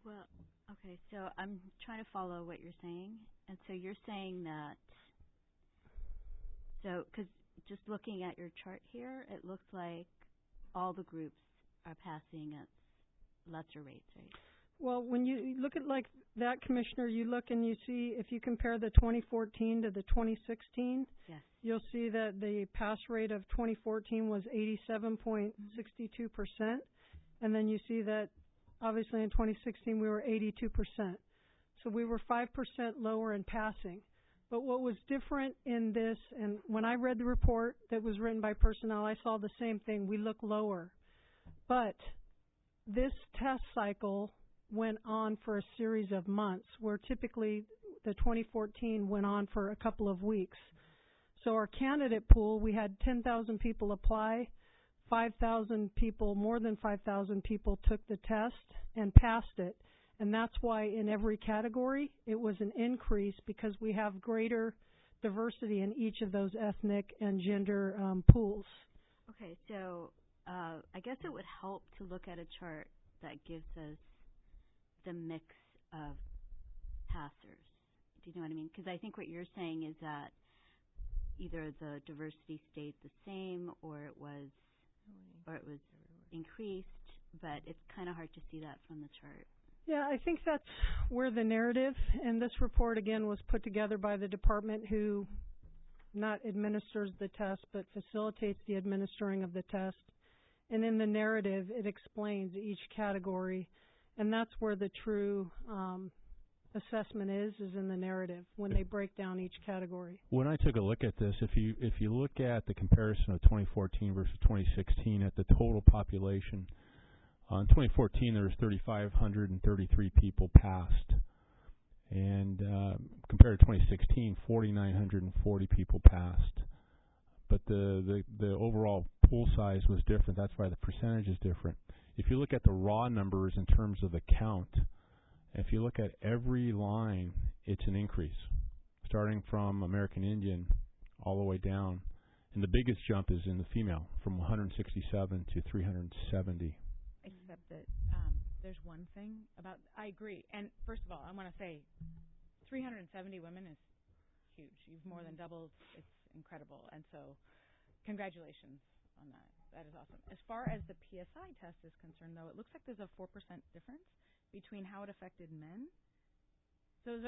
Well, okay, so I'm trying to follow what you're saying. And so you're saying that, so, because just looking at your chart here, it looks like all the groups are passing at lesser rates, right? Well, when you look at like that, Commissioner, you look and you see, if you compare the 2014 to the 2016, yes, you'll see that the pass rate of 2014 was 87.62%. And then you see that obviously in 2016 we were 82%. So we were 5% lower in passing. But what was different in this, and when I read the report that was written by personnel, I saw the same thing. We look lower. But this test cycle went on for a series of months, where typically the 2014 went on for a couple of weeks. So our candidate pool, we had 10,000 people apply, 5,000 people, more than 5,000 people took the test and passed it. And that's why in every category it was an increase, because we have greater diversity in each of those ethnic and gender pools. Okay, so I guess it would help to look at a chart that gives us the mix of passers. Do you know what I mean? Because I think what you're saying is that either the diversity stayed the same or it was increased, but it's kind of hard to see that from the chart. Yeah, I think that's where the narrative, and this report again was put together by the department who not administers the test but facilitates the administering of the test. And in the narrative it explains each category, and that's where the true assessment is in the narrative when they break down each category. When I took a look at this, if you look at the comparison of 2014 versus 2016 at the total population, in 2014 there was 3,533 people passed, and compared to 2016, 4,940 people passed. But the overall pool size was different. That's why the percentage is different. If you look at the raw numbers in terms of the count, If you look at every line, it's an increase, starting from American Indian all the way down. And the biggest jump is in the female, from 167 to 370. Except that there's one thing about, I agree. And first of all, I want to say 370 women is huge. You've more than doubled. It's incredible. And so congratulations on that. That is awesome. As far as the PSI test is concerned, though, it looks like there's a 4% difference between how it affected men. So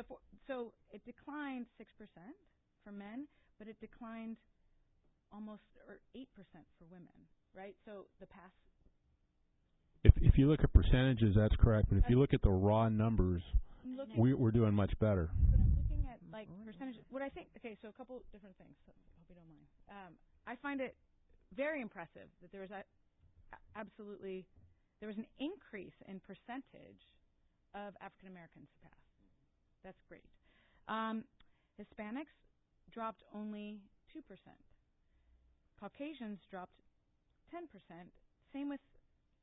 so it declined 6% for men, but it declined almost 8% for women, right? So the pass. If you look at percentages, that's correct. But if you look at the raw numbers, we're doing much better. But I'm looking at like percentages. What I think, okay, so a couple different things. So I hope you don't mind. I find it very impressive that there was there was an increase in percentage of African Americans who passed. That's great. Hispanics dropped only 2%. Caucasians dropped 10%. Same with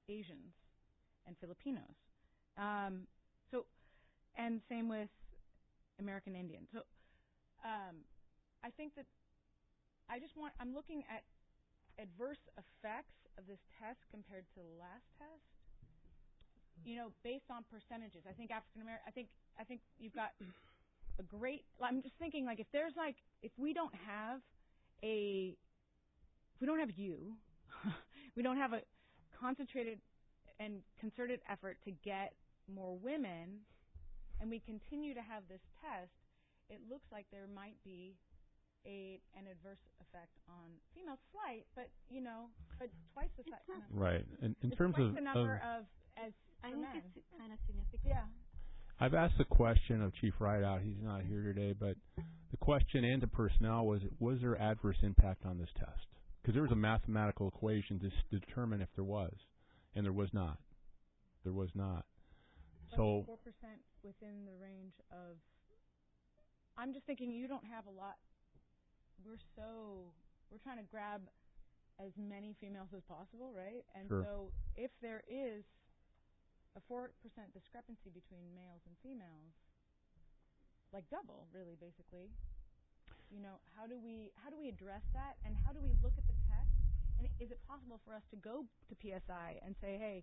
Asians and Filipinos. And same with American Indians. So I think that I'm looking at adverse effects of this test compared to the last test. You know, based on percentages. I think African American. I think you've got a great. I'm just thinking like if we don't have you, we don't have a concentrated and concerted effort to get more women, and we continue to have this test, it looks like there might be an adverse effect on females, slight, but twice the size. Right. In it's terms twice of the number of as I for think men. it's kind of significant. Yeah. I've asked the question of Chief Rideout. He's not here today, but the question and to personnel was there adverse impact on this test? Because there was a mathematical equation to determine if there was, and there was not. There was not. That's so 4% within the range of. I'm just thinking you don't have a lot. We're trying to grab as many females as possible, right? And sure. So if there is a 4% discrepancy between males and females, like double, really, basically. How do we address that, and how do we look at the test? And is it possible for us to go to PSI and say, hey,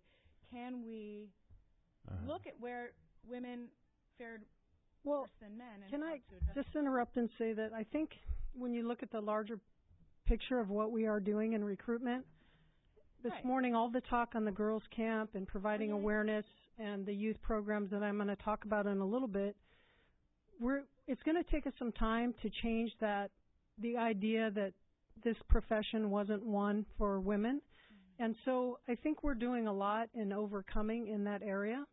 can we look at where women fared worse than men? And can I to just interrupt and say that I think when you look at the larger picture of what we are doing in recruitment, this morning all the talk on the girls' camp and providing awareness and the youth programs that I'm going to talk about in a little bit, it's going to take us some time to change the idea that this profession wasn't one for women. Mm-hmm. And so I think we're doing a lot in overcoming in that area.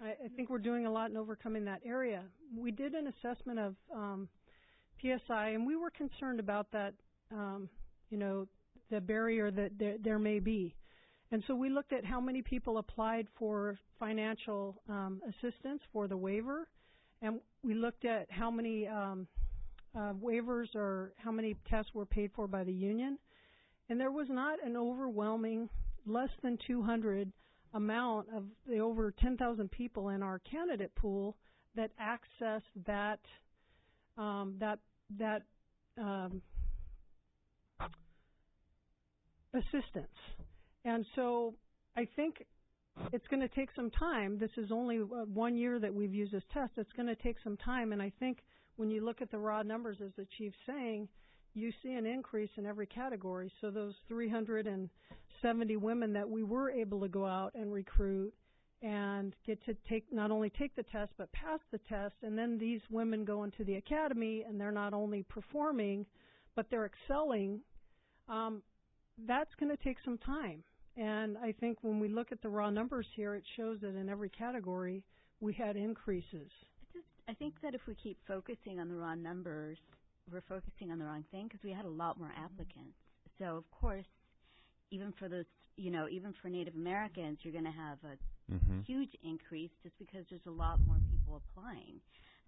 I think we're doing a lot in overcoming that area. We did an assessment of PSI, and we were concerned about that, the barrier that there may be. And so we looked at how many people applied for financial assistance for the waiver, and we looked at how many waivers or how many tests were paid for by the union. And there was not an overwhelming, less than 200 amount of the over 10,000 people in our candidate pool that accessed that assistance. And so I think it's going to take some time. This is only 1 year that we've used this test. It's going to take some time. And I think when you look at the raw numbers, as the Chief's saying, you see an increase in every category. So those 370 women that we were able to go out and recruit and get to not only take the test but pass the test, and then these women go into the academy and they're not only performing but they're excelling, that's going to take some time. And I think when we look at the raw numbers here, it shows that in every category we had increases. I think that if we keep focusing on the raw numbers, we're focusing on the wrong thing, because we had a lot more applicants. So, of course, even for those, even for Native Americans, you're going to have a huge increase just because there's a lot more people applying.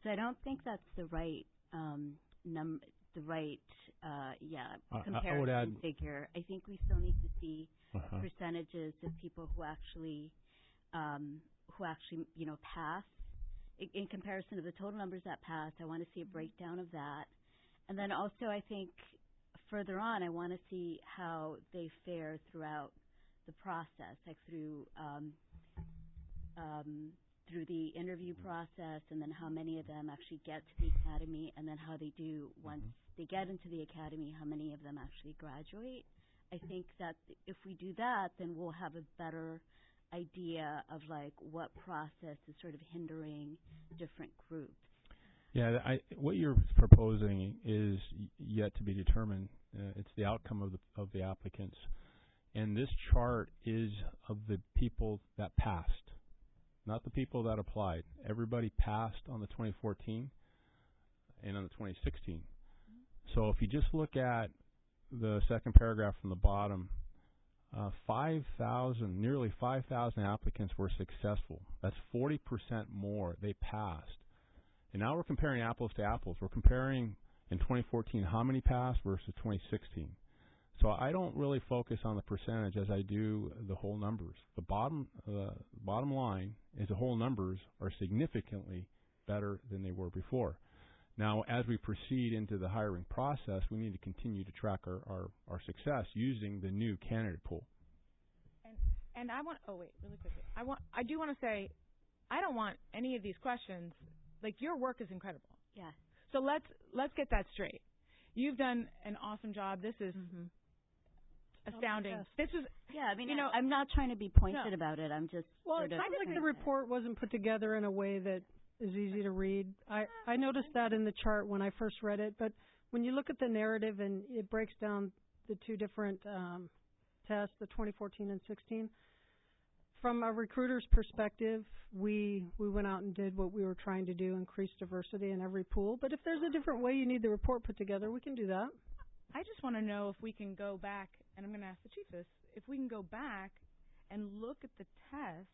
So I don't think that's the right comparison figure. I think we still need to see percentages of people who actually who actually, pass. In comparison to the total numbers that pass, I want to see a breakdown of that. And then also, I think further on, I want to see how they fare throughout the process, like through the interview process, and then how many of them actually get to the academy, and then how they do once they get into the academy, how many of them actually graduate. I think that if we do that, then we'll have a better idea of like what process is sort of hindering different groups. Yeah, what you're proposing is yet to be determined. It's the outcome of the applicants, and this chart is of the people that passed, not the people that applied. Everybody passed on the 2014 and on the 2016. So if you just look at the second paragraph from the bottom, 5,000, nearly 5,000 applicants were successful. That's 40% more. They passed. And now we're comparing apples to apples. We're comparing in 2014 how many passed versus 2016. So I don't really focus on the percentage as I do the whole numbers. The bottom line is the whole numbers are significantly better than they were before. Now, as we proceed into the hiring process, we need to continue to track our success using the new candidate pool. And I want, really quickly. I do want to say, I don't want any of these questions, like your work is incredible. Yeah. So let's get that straight. You've done an awesome job. This is astounding. This is, yeah, I mean, I'm not trying to be pointed about it. I'm just it sounds like the report wasn't put together in a way that is easy to read. I noticed that in the chart when I first read it, but when you look at the narrative and it breaks down the two different tests, the 2014 and 16, from a recruiter's perspective, we went out and did what we were trying to do, increase diversity in every pool. But if there's a different way you need the report put together, we can do that. I just want to know if we can go back, and I'm going to ask the chief this, if we can go back and look at the test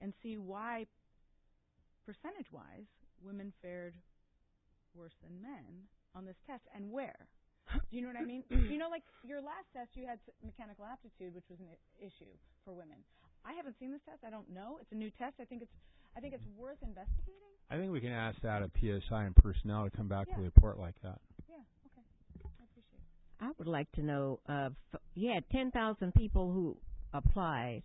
and see why, percentage-wise, women fared worse than men on this test, and where. Do you know what I mean? Like your last test, you had mechanical aptitude, which was an issue for women. I haven't seen this test. I don't know. It's a new test. I think it's worth investigating. I think we can ask that of PSI and personnel to come back with a report like that. Yeah. Okay. I appreciate it. I would like to know, you had 10,000 people who applied,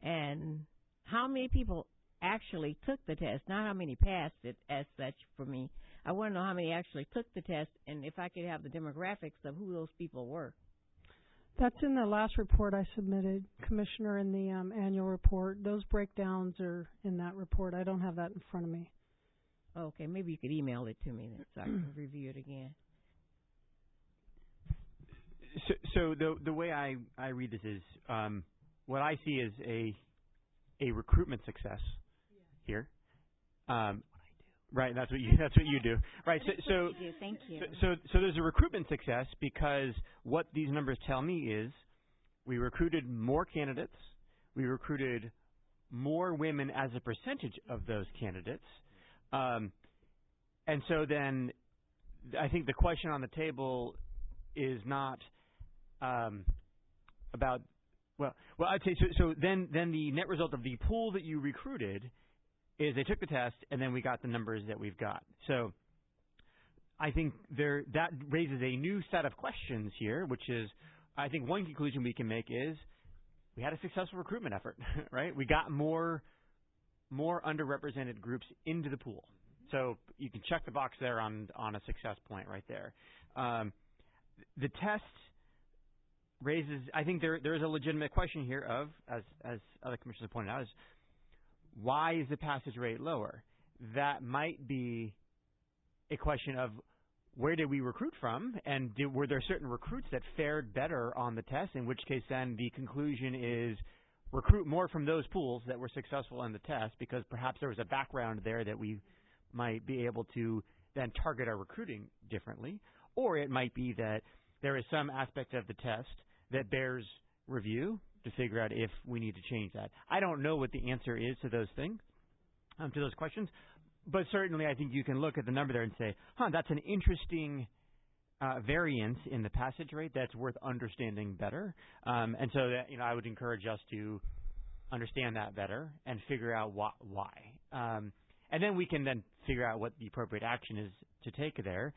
and how many people actually took the test, not how many passed it as such for me. I want to know how many actually took the test, and if I could have the demographics of who those people were. That's in the last report I submitted, Commissioner, in the annual report. Those breakdowns are in that report. I don't have that in front of me. Okay, maybe you could email it to me then so I can review it again. So the way I read this is what I see is a recruitment success here. Right, that's what you do. Right, so thank you. So there's a recruitment success because what these numbers tell me is we recruited more candidates, we recruited more women as a percentage of those candidates, and so then I think the question on the table is not about I'd say so then the net result of the pool that you recruited is they took the test, and then we got the numbers that we've got. So I think that raises a new set of questions here, which is I think one conclusion we can make is we had a successful recruitment effort, right? We got more underrepresented groups into the pool. So you can check the box there on a success point right there. The test raises, I think there is a legitimate question here of, as other commissioners pointed out, is why is the passage rate lower? That might be a question of where did we recruit from, and were there certain recruits that fared better on the test, in which case then the conclusion is recruit more from those pools that were successful in the test because perhaps there was a background there that we might be able to then target our recruiting differently. Or it might be that there is some aspect of the test that bears review to figure out if we need to change that. I don't know what the answer is to those things, to those questions, but certainly I think you can look at the number there and say, that's an interesting variance in the passage rate that's worth understanding better. And so that, I would encourage us to understand that better and figure out why. And then we can then figure out what the appropriate action is to take there,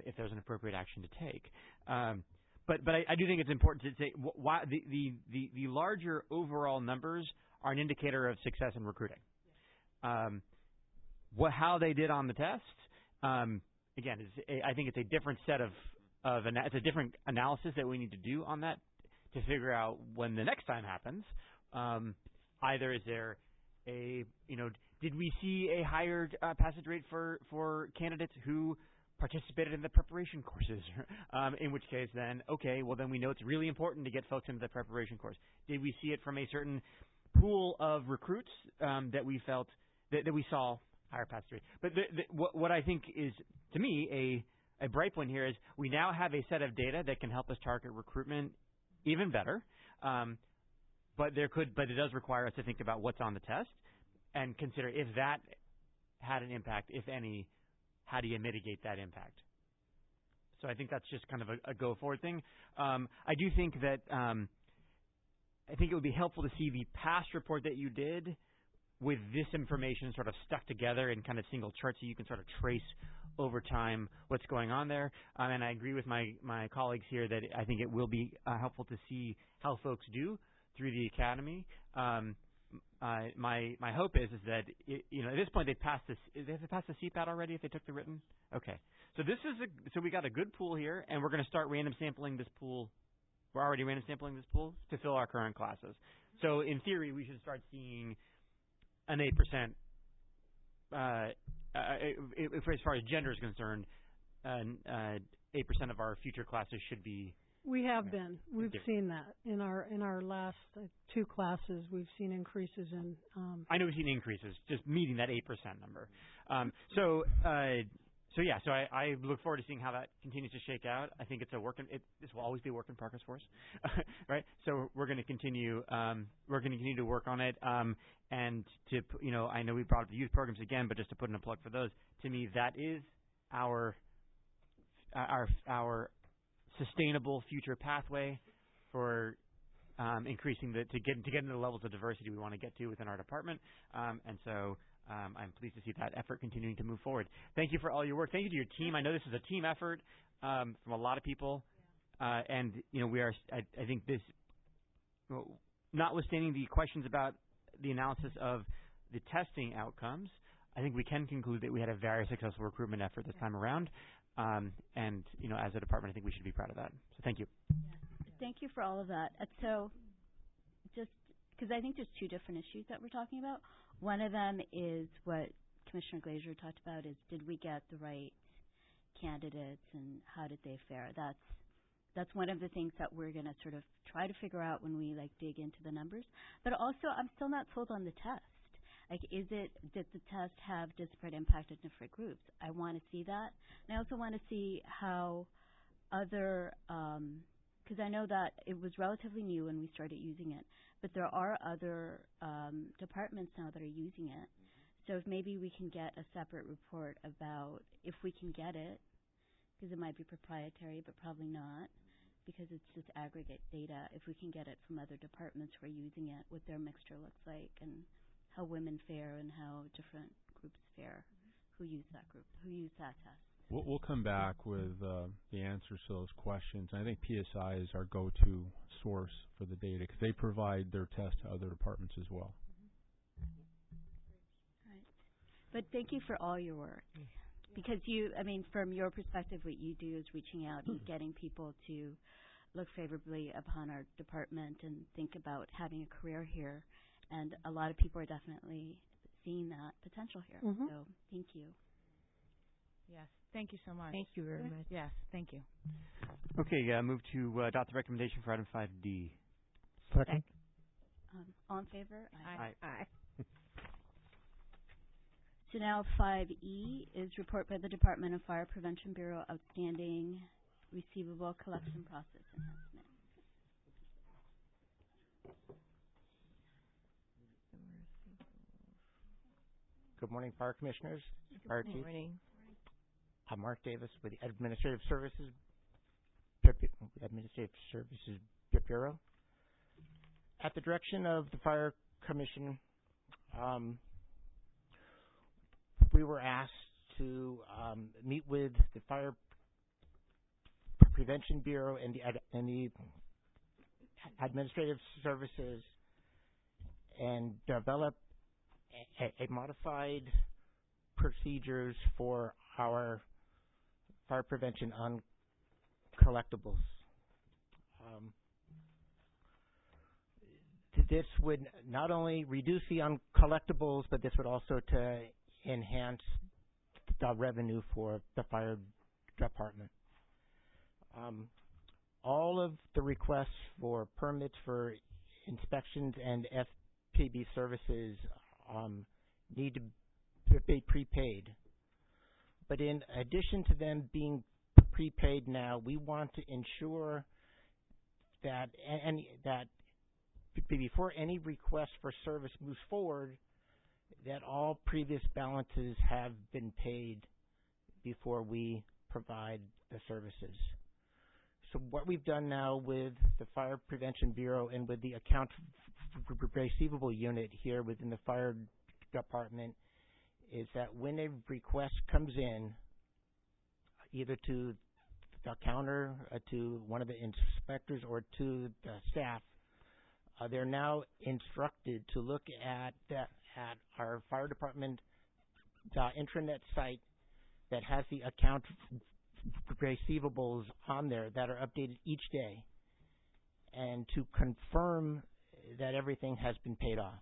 if there's an appropriate action to take. But I do think it's important to say why the larger overall numbers are an indicator of success in recruiting. How they did on the test, again, I think it's a different set it's a different analysis that we need to do on that to figure out when the next time happens. Either is there did we see a higher passage rate for candidates who participated in the preparation courses? In which case, then then we know it's really important to get folks into the preparation course. Did we see it from a certain pool of recruits that we felt that we saw higher passage rate? But what I think is, to me, a bright point here is we now have a set of data that can help us target recruitment even better. But it does require us to think about what's on the test and consider if that had an impact, if any, how do you mitigate that impact? So I think that's just kind of a go forward thing. I do think that I think it would be helpful to see the past report that you did with this information sort of stuck together in kind of single charts, so you can sort of trace over time what's going on there. And I agree with my colleagues here that I think it will be helpful to see how folks do through the academy. My hope is that at this point they've passed this. They have to pass the CPAT already if they took the written. Okay, so so we got a good pool here, and we're going to start random sampling this pool. We're already random sampling this pool to fill our current classes. So in theory, we should start seeing an 8%. As far as gender is concerned, 8% of our future classes should be. We have been. We've seen that in our last two classes. We've seen increases in. I know we've seen increases, just meeting that 8% number. So I look forward to seeing how that continues to shake out. I think it's this will always be a work in progress for us, right? So we're going to continue. We're going to continue to work on it. And I know we brought up the youth programs again, but just to put in a plug for those, to me that is our sustainable future pathway for increasing to get into the levels of diversity we want to get to within our department. And so I'm pleased to see that effort continuing to move forward. Thank you for all your work. Thank you to your team. I know this is a team effort from a lot of people, and we are. I think this, notwithstanding the questions about the analysis of the testing outcomes, I think we can conclude that we had a very successful recruitment effort this time around. And as a department, I think we should be proud of that. So thank you. Thank you for all of that. So just because I think there's two different issues that we're talking about. One of them is what Commissioner Glazer talked about is, did we get the right candidates and how did they fare? That's one of the things that we're going to sort of try to figure out when we dig into the numbers. But also, I'm still not sold on the test. Did the test have disparate impact at different groups? I want to see that. And I also want to see how other, because I know that it was relatively new when we started using it, but there are other departments now that are using it. So if maybe we can get a separate report about, if we can get it, because it might be proprietary, but probably not, because it's just aggregate data, if we can get it from other departments who are using it, what their mixture looks like, and how women fare and how different groups fare who use that test. We'll come back with the answers to those questions. And I think PSI is our go-to source for the data because they provide their test to other departments as well. Right. But thank you for all your work. Because from your perspective, what you do is reaching out and getting people to look favorably upon our department and think about having a career here. And a lot of people are definitely seeing that potential here. Mm-hmm. So thank you. Yes. Thank you so much. Thank you very much. Yes. Thank you. Okay. Move to adopt the recommendation for item 5D. Second. All in favor? Aye. So now 5E is report by the Department of Fire Prevention Bureau outstanding receivable collection process enhancement. Good morning, Fire Commissioners. Good morning. I'm Mark Davis with the Administrative Services Bureau. At the direction of the Fire Commission, we were asked to meet with the Fire Prevention Bureau and the Administrative Services and develop a modified procedures for our fire prevention on collectibles. This would not only reduce the uncollectibles, but this would also to enhance the revenue for the fire department. All of the requests for permits for inspections and FPB services need to be prepaid. But in addition to them being prepaid now, we want to ensure that before any request for service moves forward, that all previous balances have been paid before we provide the services. So what we've done now with the Fire Prevention Bureau and with the Accounts Receivable Unit here within the fire department is that when a request comes in, either to the counter, to one of the inspectors, or to the staff, they're now instructed to look at our fire department intranet site that has the account receivables on there that are updated each day, and to confirm that everything has been paid off.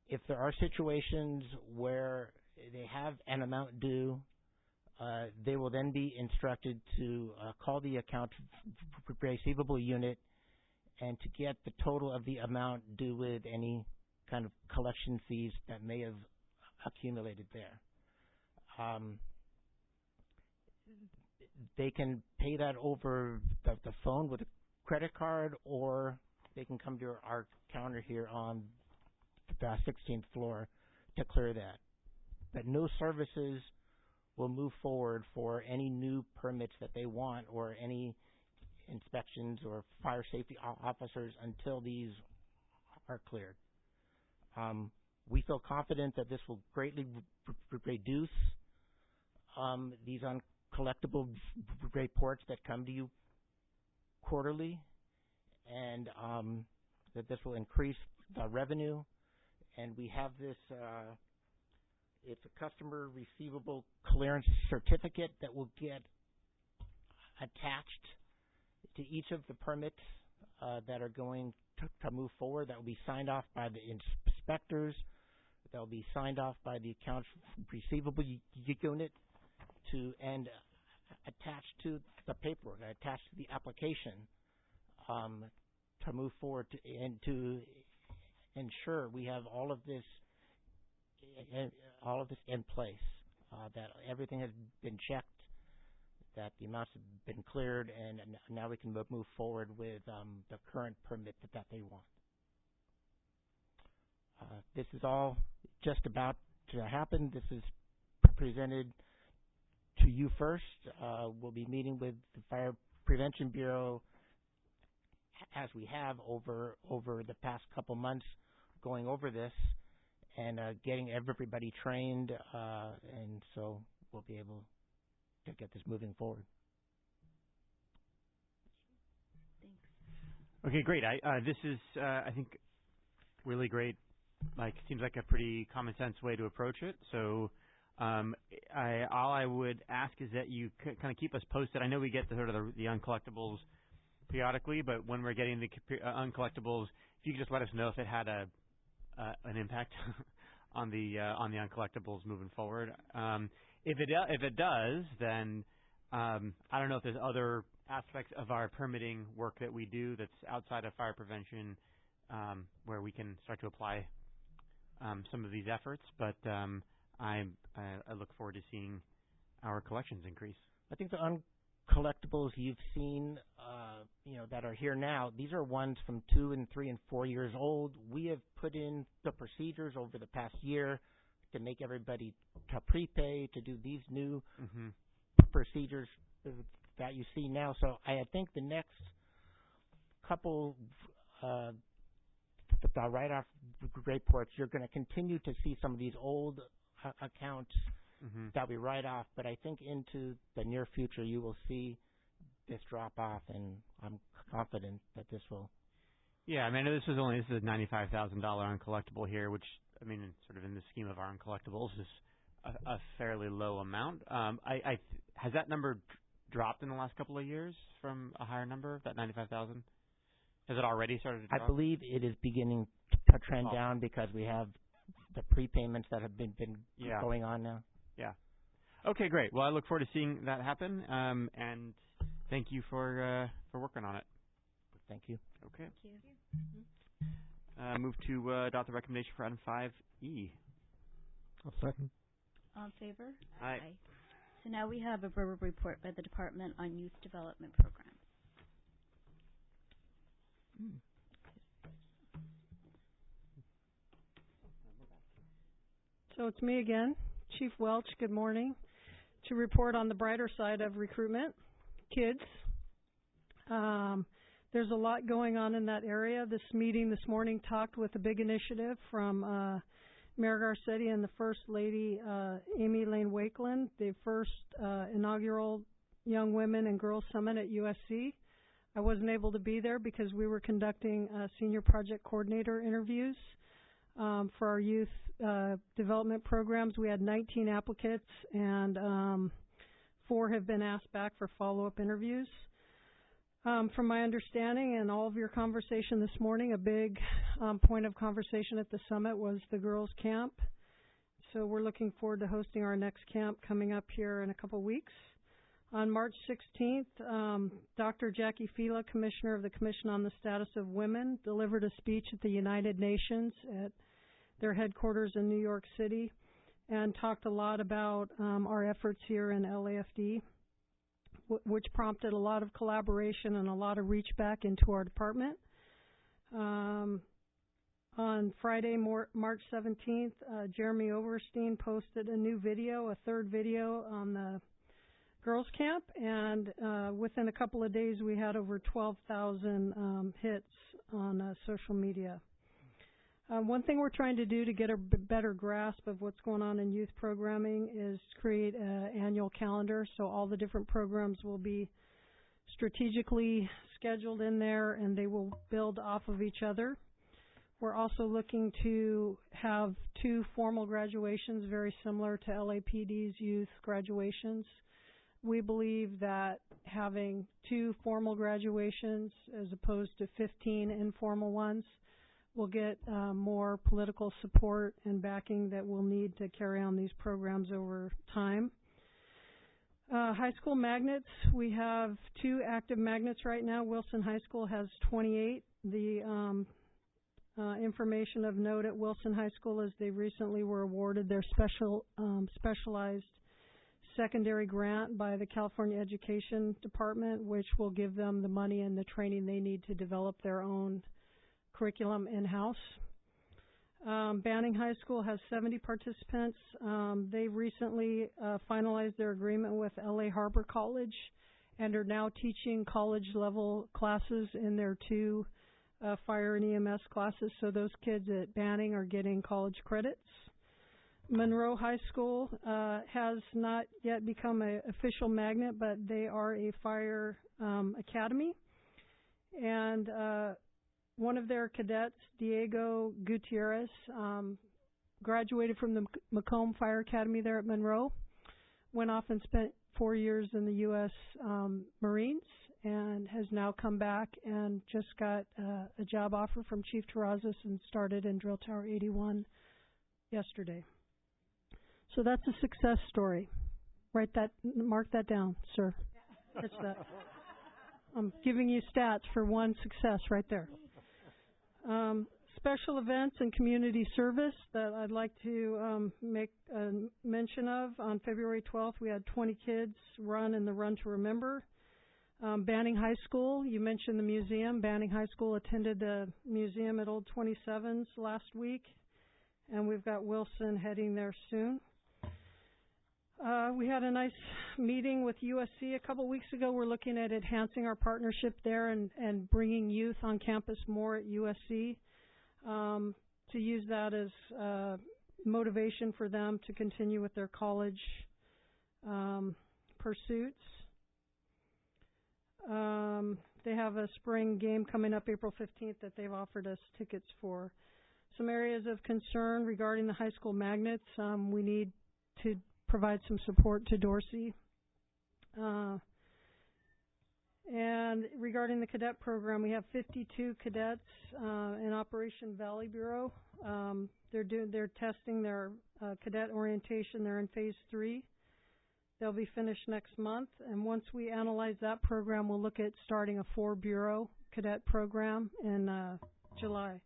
If there are situations where they have an amount due, they will then be instructed to call the account receivable unit and to get the total of the amount due with any kind of collection fees that may have accumulated there. They can pay that over the phone with a credit card, or they can come to our counter here on the 16th floor to clear that. But no services will move forward for any new permits that they want or any inspections or fire safety officers until these are cleared. We feel confident that this will greatly reduce these uncollectible reports that come to you quarterly, and that this will increase the revenue. And we have this, it's a customer receivable clearance certificate that will get attached to each of the permits that are going to move forward. That will be signed off by the inspectors. That will be signed off by the accounts receivable unit and attached to the paperwork, attached to the application to move forward and to ensure we have all of this in place, that everything has been checked, that the amounts have been cleared, and now we can move forward with the current permit that they want. This is all just about to happen. This is presented to you first. We'll be meeting with the Fire Prevention Bureau as we have over the past couple months, going over this and getting everybody trained, and so we'll be able to get this moving forward. Thanks. Okay, great. This is, I think, really great. Like, seems like a pretty common sense way to approach it. So, all I would ask is that you kind of keep us posted. I know we get the uncollectibles periodically, but when we're getting the uncollectibles, if you could just let us know if it had an impact on the uncollectibles moving forward. If it does, then I don't know if there's other aspects of our permitting work that we do that's outside of fire prevention where we can start to apply some of these efforts. But I look forward to seeing our collections increase. I think the uncollectibles you've seen, that are here now, these are ones from 2 and 3 and 4 years old. We have put in the procedures over the past year to make everybody to prepay, to do these new procedures that you see now. So I think the next couple the write-off reports, you're going to continue to see some of these old accounts that we write off, but I think into the near future you will see this drop off, and I'm confident that this will. Yeah, I mean, this is a $95,000 uncollectible here, which, I mean, sort of in the scheme of our uncollectibles is a fairly low amount. Has that number dropped in the last couple of years from a higher number, that 95,000? Has it already started to drop? I believe it is beginning to trend down because we have the prepayments that have been going on now. Yeah. Okay, great. Well, I look forward to seeing that happen, and thank you for working on it. Thank you. Okay. Thank you. Move to adopt the recommendation for item 5E. I'll second. All in favor? Aye. So now we have a verbal report by the Department on Youth Development Programs. So it's me again, Chief Welch. Good morning. To report on the brighter side of recruitment, kids. There's a lot going on in that area. This meeting this morning talked with a big initiative from Mayor Garcetti and the First Lady, Amy Lane Wakeland, the first inaugural Young Women and Girls Summit at USC. I wasn't able to be there because we were conducting senior project coordinator interviews for our youth development programs. We had 19 applicants, and 4 have been asked back for follow-up interviews. From my understanding and all of your conversation this morning, a big point of conversation at the summit was the girls' camp. So we're looking forward to hosting our next camp coming up here in a couple weeks. On March 16th, Dr. Jackie Fila, Commissioner of the Commission on the Status of Women, delivered a speech at the United Nations at their headquarters in New York City and talked a lot about our efforts here in LAFD, which prompted a lot of collaboration and a lot of reach back into our department. On Friday, March 17th, Jeremy Overstein posted a new video, a third video on the girls camp, and within a couple of days we had over 12,000 hits on social media. One thing we're trying to do to get a better grasp of what's going on in youth programming is create an annual calendar, so all the different programs will be strategically scheduled in there and they will build off of each other. We're also looking to have 2 formal graduations very similar to LAPD's youth graduations. We believe that having 2 formal graduations as opposed to 15 informal ones will get more political support and backing that we'll need to carry on these programs over time. High school magnets, we have 2 active magnets right now. Wilson High School has 28. The information of note at Wilson High School is they recently were awarded their specialized secondary grant by the California Education Department, which will give them the money and the training they need to develop their own curriculum in-house. Banning High School has 70 participants. They recently finalized their agreement with LA Harbor College and are now teaching college-level classes in their 2 fire and EMS classes, so those kids at Banning are getting college credits. Monroe High School has not yet become an official magnet, but they are a fire academy. And one of their cadets, Diego Gutierrez, graduated from the Macomb Fire Academy there at Monroe, went off and spent 4 years in the U.S. Marines, and has now come back and just got a job offer from Chief Terrazas and started in Drill Tower 81 yesterday. So that's a success story. Mark that down, sir. That's that. I'm giving you stats for one success right there. Special events and community service that I'd like to make a mention of. On February 12th, we had 20 kids run in the Run to Remember. Banning High School, you mentioned the museum. Banning High School attended the museum at Old 27s last week, and we've got Wilson heading there soon. We had a nice meeting with USC a couple weeks ago. We're looking at enhancing our partnership there and bringing youth on campus more at USC. to use that as motivation for them to continue with their college pursuits. They have a spring game coming up April 15th that they've offered us tickets for. Some areas of concern regarding the high school magnets. We need to provide some support to Dorsey. And regarding the cadet program, we have 52 cadets in Operation Valley Bureau. They're testing their cadet orientation. They're in phase 3. They'll be finished next month, and once we analyze that program, we'll look at starting a 4-bureau cadet program in July.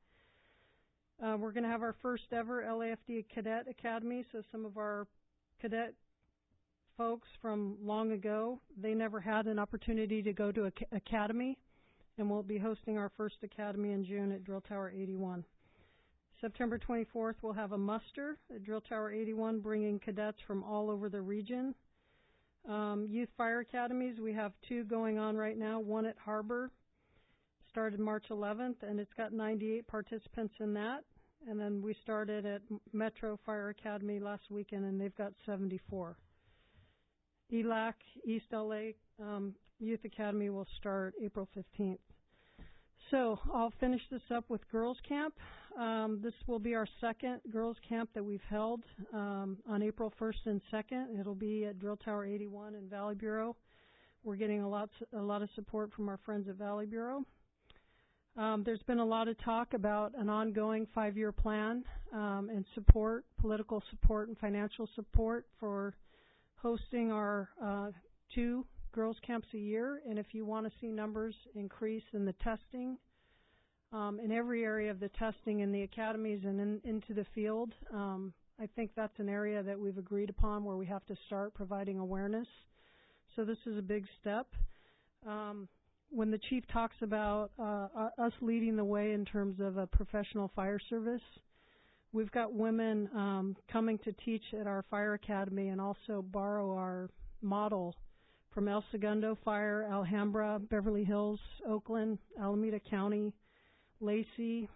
We're going to have our first ever LAFD Cadet Academy, so some of our cadet folks from long ago, they never had an opportunity to go to an academy, and we'll be hosting our first academy in June at Drill Tower 81. September 24th, we'll have a muster at Drill Tower 81, bringing cadets from all over the region. Youth Fire Academies, we have 2 going on right now, one at Harbor, started March 11th, and it's got 98 participants in that. And then we started at Metro Fire Academy last weekend, and they've got 74. ELAC, East LA Youth Academy will start April 15th. So I'll finish this up with Girls Camp. This will be our second Girls Camp that we've held on April 1st and 2nd. It'll be at Drill Tower 81 in Valley Bureau. We're getting a lot of support from our friends at Valley Bureau. There's been a lot of talk about an ongoing 5-year plan and support, political support and financial support for hosting our 2 girls camps a year. And if you want to see numbers increase in the testing, in every area of the testing in the academies and into the field, I think that's an area that we've agreed upon where we have to start providing awareness. So this is a big step. When the chief talks about us leading the way in terms of a professional fire service, we've got women coming to teach at our fire academy and also borrow our model from El Segundo Fire, Alhambra, Beverly Hills, Oakland, Alameda County, Lacey,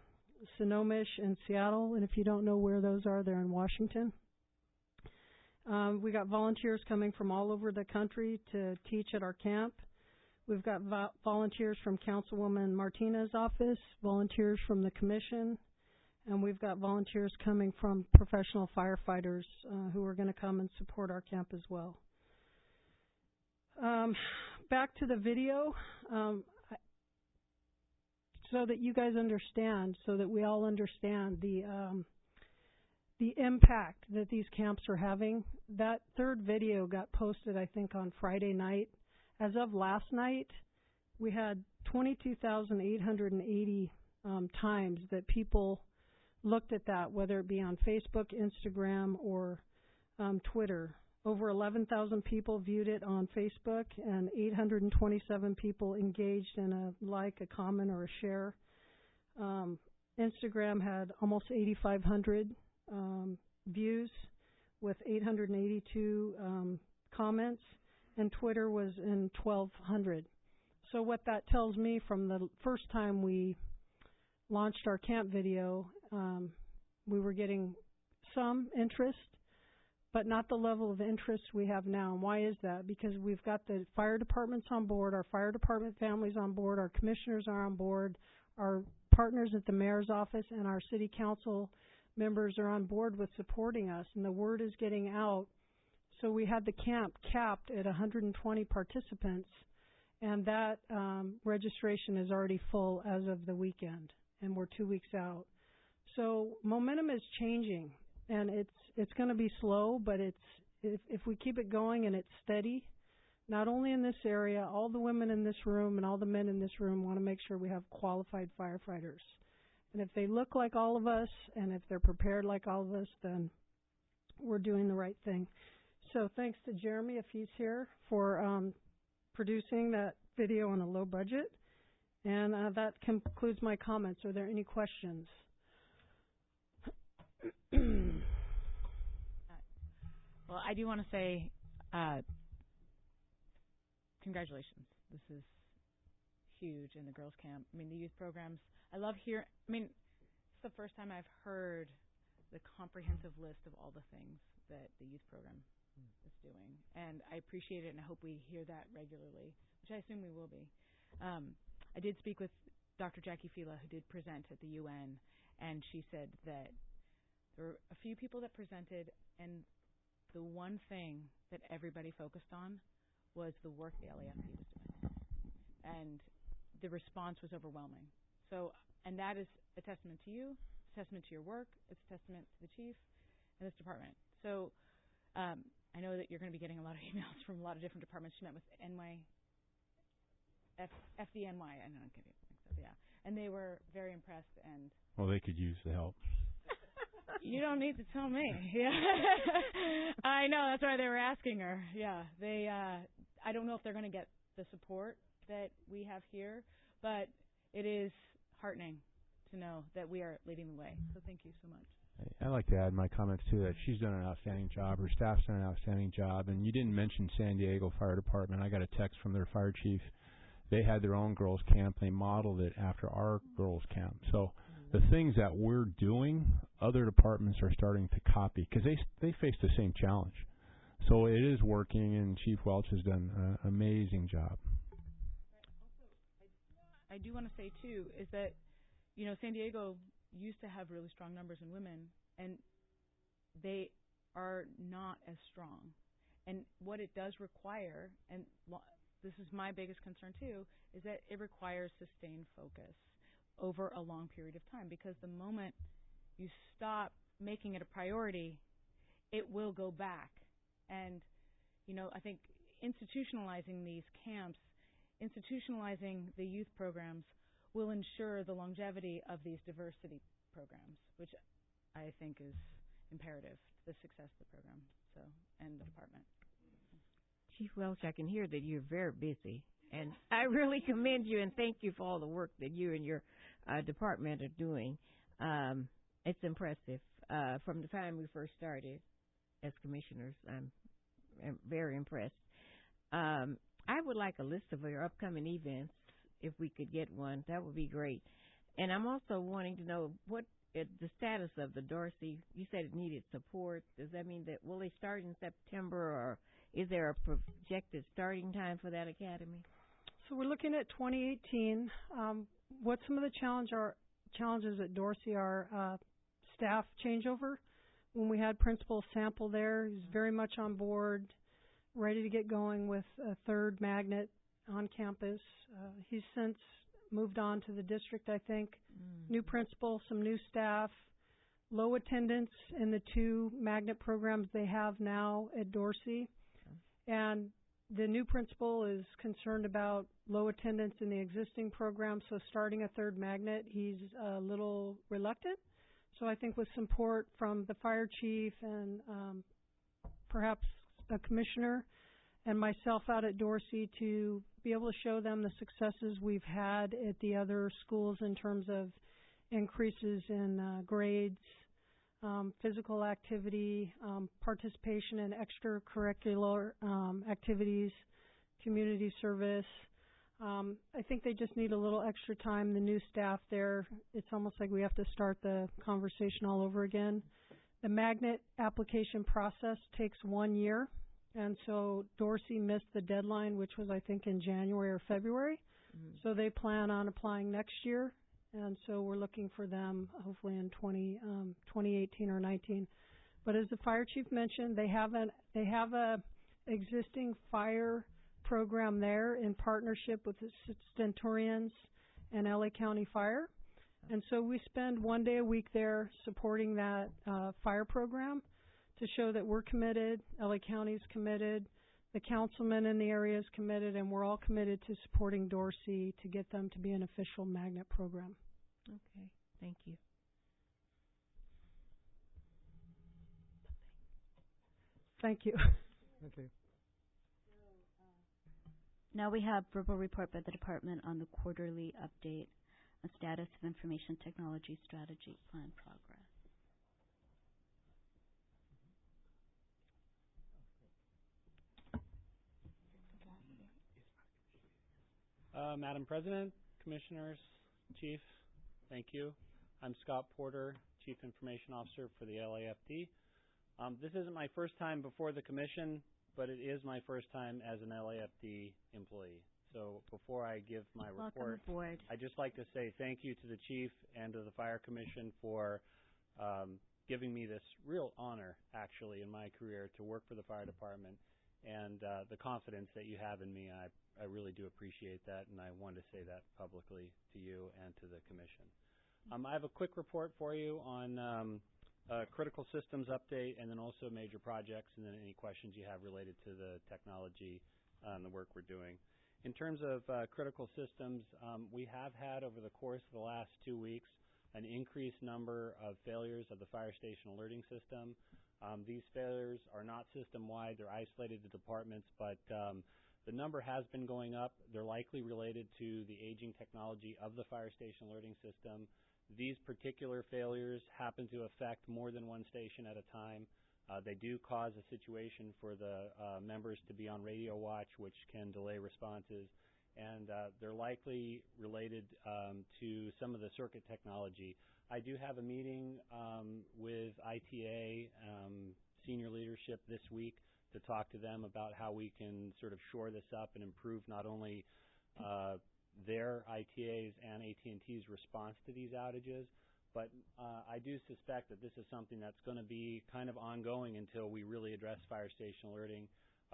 Sonoma, and Seattle. And if you don't know where those are, they're in Washington. We got volunteers coming from all over the country to teach at our camp. We've got volunteers from Councilwoman Martinez's office, volunteers from the commission, and we've got volunteers coming from professional firefighters who are going to come and support our camp as well. Back to the video, so that you guys understand, so that we all understand the impact that these camps are having. That third video got posted, I think, on Friday night. As of last night, we had 22,880 times that people looked at that, whether it be on Facebook, Instagram, or Twitter. Over 11,000 people viewed it on Facebook, and 827 people engaged in a like, a comment, or a share. Instagram had almost 8,500 views with 882 comments, and Twitter was in 1,200. So what that tells me, from the first time we launched our camp video, we were getting some interest, but not the level of interest we have now. And why is that? Because we've got the fire departments on board, our fire department families on board, our commissioners are on board, our partners at the mayor's office and our city council members are on board with supporting us, and the word is getting out. So we had the camp capped at 120 participants, and that registration is already full as of the weekend, and we're 2 weeks out. So momentum is changing, and it's going to be slow, but if we keep it going and it's steady, not only in this area, all the women in this room and all the men in this room want to make sure we have qualified firefighters. And if they look like all of us, and if they're prepared like all of us, then we're doing the right thing. So thanks to Jeremy, if he's here, for producing that video on a low budget. And that concludes my comments. Are there any questions? Well, I do want to say congratulations. This is huge in the girls' camp. I mean, the youth programs. I love hearing. I mean, the first time I've heard the comprehensive list of all the things that the youth program is doing. And I appreciate it, and I hope we hear that regularly, which I assume we will be. I did speak with Dr. Jackie Fila, who did present at the UN, and she said that there were a few people that presented, and the one thing that everybody focused on was the work the LAFC was doing. And the response was overwhelming. So, and that is a testament to you, it's a testament to your work, it's a testament to the chief and this department. So, I know that you're going to be getting a lot of emails from a lot of different departments. She met with FDNY, I don't get it mixed up, yeah. And they were very impressed, and well, they could use the help. You don't need to tell me. Yeah. I know, that's why they were asking her. Yeah. They I don't know if they're going to get the support that we have here, but it is heartening to know that we are leading the way. So thank you so much. I'd like to add my comments too, that she's done an outstanding job. Her staff's done an outstanding job. And you didn't mention San Diego Fire Department. I got a text from their fire chief. They had their own girls' camp. They modeled it after our girls' camp. So the things that we're doing, other departments are starting to copy because they face the same challenge. So it is working, and Chief Welch has done an amazing job. I do want to say, too, is that, you know, San Diego used to have really strong numbers in women, and they are not as strong. And what it does require, and this is my biggest concern, too, is that it requires sustained focus over a long period of time, because the moment you stop making it a priority, it will go back. And, you know, I think institutionalizing these camps, institutionalizing the youth programs will ensure the longevity of these diversity programs, which I think is imperative to the success of the program, so, and the department. Chief Welch, I can hear that you're very busy, and I really commend you and thank you for all the work that you and your department are doing. It's impressive. From the time we first started as commissioners, I'm very impressed. I would like a list of your upcoming events. If we could get one, that would be great. And I'm also wanting to know what the status of the Dorsey. You said it needed support. Does that mean that will they start in September, or is there a projected starting time for that academy? So we're looking at 2018. What some of the challenges at Dorsey are staff changeover. When we had Principal Sample there, he's very much on board, ready to get going with a third magnet on campus. He's since moved on to the district, I think. New principal, some new staff, low attendance in the 2 magnet programs they have now at Dorsey. And the new principal is concerned about low attendance in the existing program, so starting a third magnet, he's a little reluctant. So I think with support from the fire chief and perhaps a commissioner and myself out at Dorsey to be able to show them the successes we've had at the other schools in terms of increases in grades, physical activity, participation in extracurricular activities, community service. I think they just need a little extra time. The new staff there, it's almost like we have to start the conversation all over again. The magnet application process takes 1 year. And so Dorsey missed the deadline, which was, I think, in January or February. So they plan on applying next year. And so we're looking for them hopefully in 2018 or 19. But as the fire chief mentioned, they have a existing fire program there in partnership with the Stentorians and LA County Fire. And so we spend 1 day a week there supporting that fire program to show that we're committed, LA County's committed, the councilman in the area is committed, and we're all committed to supporting Dorsey to get them to be an official magnet program. Okay, thank you. Thank you. Okay. Now we have verbal report by the department on the quarterly update on status of information technology strategy plan progress. Madam President, Commissioners, Chief, thank you. I'm Scott Porter, Chief Information Officer for the LAFD. This isn't my first time before the Commission, but it is my first time as an LAFD employee. So before I give my report, I'd just like to say thank you to the Chief and to the Fire Commission for giving me this real honor, actually, in my career to work for the Fire Department, and the confidence that you have in me. I really do appreciate that, and I want to say that publicly to you and to the Commission. I have a quick report for you on critical systems update, and then also major projects, and then any questions you have related to the technology and the work we're doing. In terms of critical systems, we have had over the course of the last 2 weeks an increased number of failures of the fire station alerting system. These failures are not system-wide. They're isolated to departments, but the number has been going up. They're likely related to the aging technology of the fire station alerting system. These particular failures happen to affect more than one station at a time. They do cause a situation for the members to be on radio watch, which can delay responses. And they're likely related to some of the circuit technology. I do have a meeting with ITA senior leadership this week to talk to them about how we can sort of shore this up and improve not only their ITA's and AT&T's response to these outages, but I do suspect that this is something that's going to be kind of ongoing until we really address fire station alerting.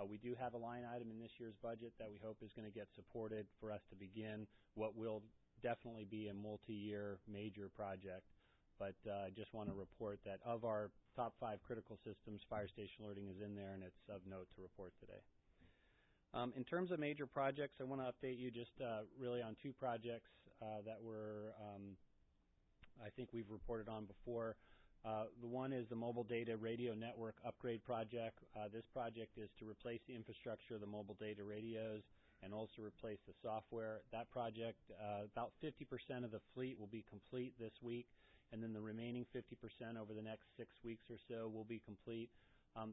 We do have a line item in this year's budget that we hope is going to get supported for us to begin what will definitely be a multi-year major project. But I just want to report that of our top 5 critical systems, fire station alerting is in there, and it's of note to report today. In terms of major projects, I want to update you just really on 2 projects that were, I think we've reported on before. The one is the Mobile Data Radio Network Upgrade Project. This project is to replace the infrastructure of the mobile data radios and also replace the software. That project, about 50% of the fleet will be complete this week, and then the remaining 50% over the next 6 weeks or so will be complete.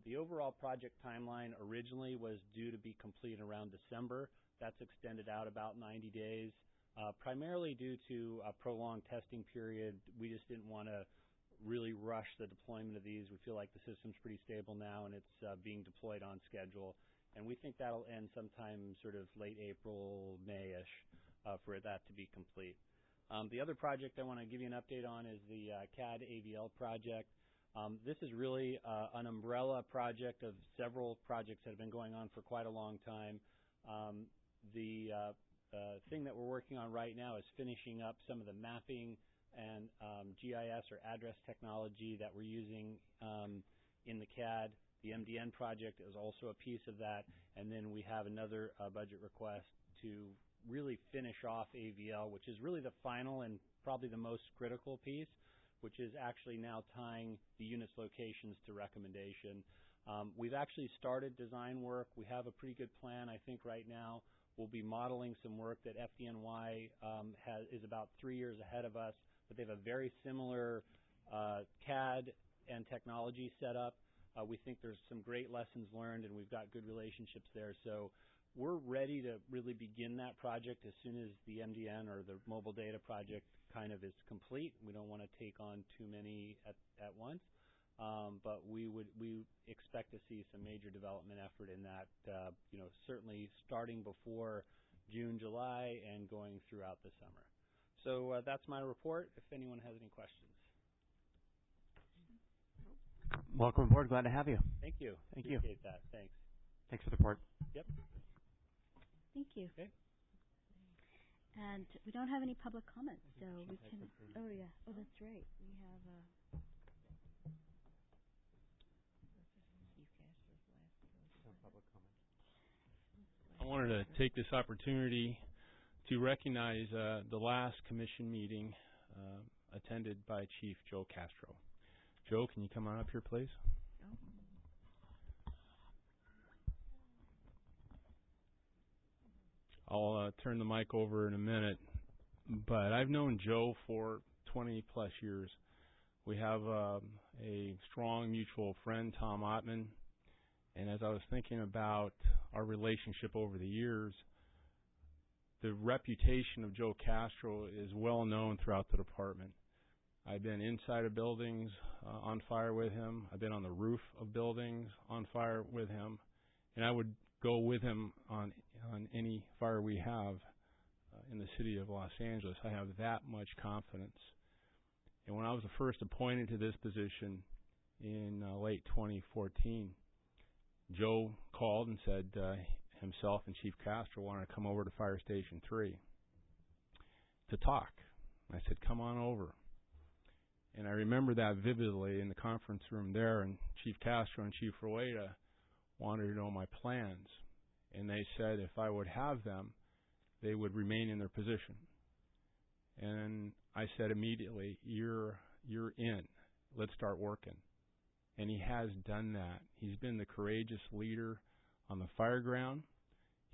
The overall project timeline originally was due to be complete around December. That's extended out about 90 days, primarily due to a prolonged testing period. We just didn't want to really rush the deployment of these. We feel like the system's pretty stable now, and it's being deployed on schedule. And we think that'll end sometime sort of late April, May-ish for that to be complete. The other project I want to give you an update on is the CAD AVL project. This is really an umbrella project of several projects that have been going on for quite a long time. The thing that we're working on right now is finishing up some of the mapping and GIS or address technology that we're using in the CAD. The MDN project is also a piece of that, and then we have another budget request to really finish off AVL, which is really the final and probably the most critical piece, which is actually now tying the units locations to recommendation. We've actually started design work. We have a pretty good plan, I think, right now. We'll be modeling some work that FDNY is about 3 years ahead of us, but they have a very similar CAD and technology setup. We think there's some great lessons learned, and we've got good relationships there. So we're ready to really begin that project as soon as the MDN or the mobile data project kind of is complete. We don't want to take on too many at once, but we expect to see some major development effort in that, certainly starting before June, July, and going throughout the summer. So that's my report. If anyone has any questions. Welcome aboard. Glad to have you. Thank you. Thank Appreciate you. that. Thanks. Thanks for the report. Yep. Thank you. Okay. And we don't have any public comments, so we can. Oh yeah. Oh, that's right. We have. I wanted to take this opportunity to recognize the last commission meeting attended by Chief Joe Castro. Joe, can you come on up here, please? I'll turn the mic over in a minute, but I've known Joe for 20-plus years. We have a strong mutual friend, Tom Ottman, and as I was thinking about our relationship over the years, the reputation of Joe Castro is well known throughout the department. I've been inside of buildings on fire with him. I've been on the roof of buildings on fire with him. And I would go with him on any fire we have in the city of Los Angeles. I have that much confidence. And when I was first appointed to this position in late 2014, Joe called and said himself and Chief Castro wanted to come over to Fire Station 3 to talk. I said, come on over. And I remember that vividly in the conference room there, and Chief Castro and Chief Rueda wanted to know my plans. And they said if I would have them, they would remain in their position. And I said immediately, you're in. Let's start working. And he has done that. He's been the courageous leader on the fire ground.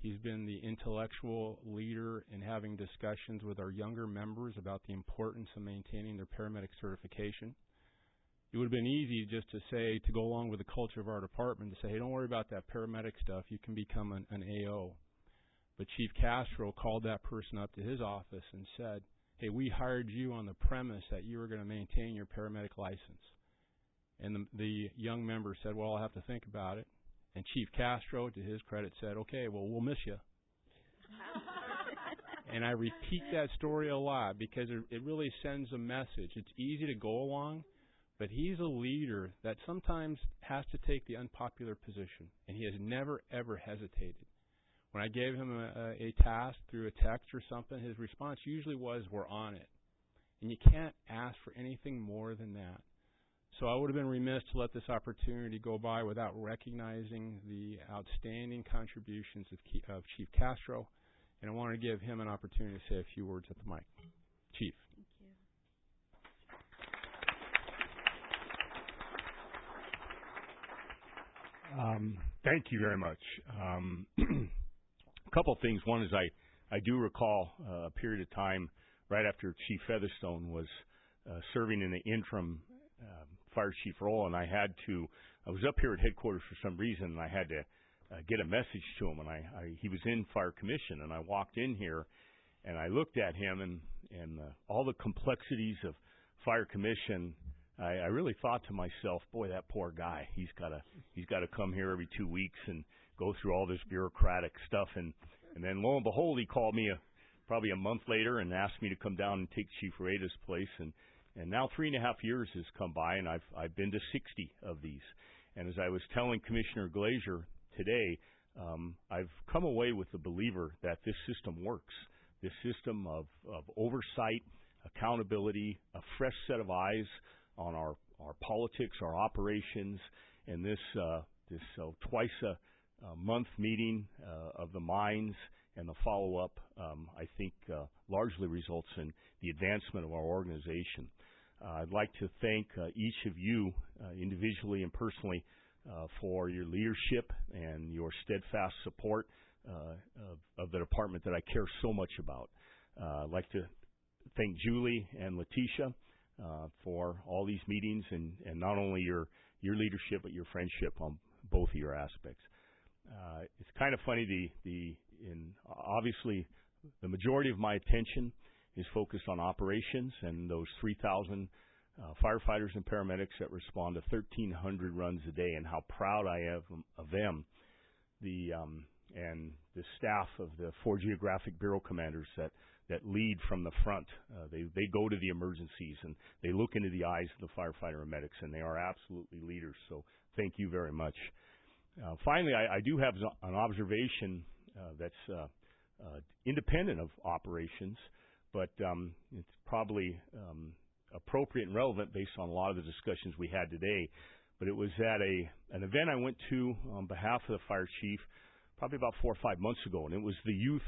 He's been the intellectual leader in having discussions with our younger members about the importance of maintaining their paramedic certification. It would have been easy just to say, to go along with the culture of our department, to say, hey, don't worry about that paramedic stuff. You can become an AO. But Chief Castro called that person up to his office and said, hey, we hired you on the premise that you were going to maintain your paramedic license. And the young member said, well, I'll have to think about it. And Chief Castro, to his credit, said, okay, well, we'll miss you. And I repeat that story a lot because it really sends a message. It's easy to go along, but he's a leader that sometimes has to take the unpopular position, and he has never, ever hesitated. When I gave him a task through a text or something, his response usually was, we're on it. And you can't ask for anything more than that. So I would have been remiss to let this opportunity go by without recognizing the outstanding contributions of Chief Castro, and I want to give him an opportunity to say a few words at the mic. Chief. Thank you very much. A couple of things. One is I do recall a period of time right after Chief Featherstone was serving in the interim fire chief role, and I was up here at headquarters for some reason, and I had to get a message to him, and he was in fire commission, and I walked in here, and I looked at him, and all the complexities of fire commission. I really thought to myself, boy, that poor guy. He's got to come here every 2 weeks and go through all this bureaucratic stuff, and then lo and behold, he called me probably a month later and asked me to come down and take Chief Rueda's place, and now 3.5 years has come by, and I've been to 60 of these. And as I was telling Commissioner Glazer today, I've come away with the believer that this system works. This system of oversight, accountability, a fresh set of eyes on our politics, our operations, and this twice a month meeting of the minds and the follow-up, I think, largely results in the advancement of our organization. I'd like to thank each of you individually and personally for your leadership and your steadfast support of the department that I care so much about. I'd like to thank Julie and Letitia for all these meetings and not only your leadership but your friendship on both of your aspects. It's kind of funny, obviously the majority of my attention is focused on operations and those 3,000 firefighters and paramedics that respond to 1,300 runs a day, and how proud I am of them. And the staff of the 4 geographic bureau commanders that lead from the front. They go to the emergencies and they look into the eyes of the firefighter and medics, and they are absolutely leaders. So thank you very much. Finally, I do have an observation that's independent of operations, but it's probably appropriate and relevant based on a lot of the discussions we had today. But it was at an event I went to on behalf of the fire chief probably about 4 or 5 months ago, and it was the Youth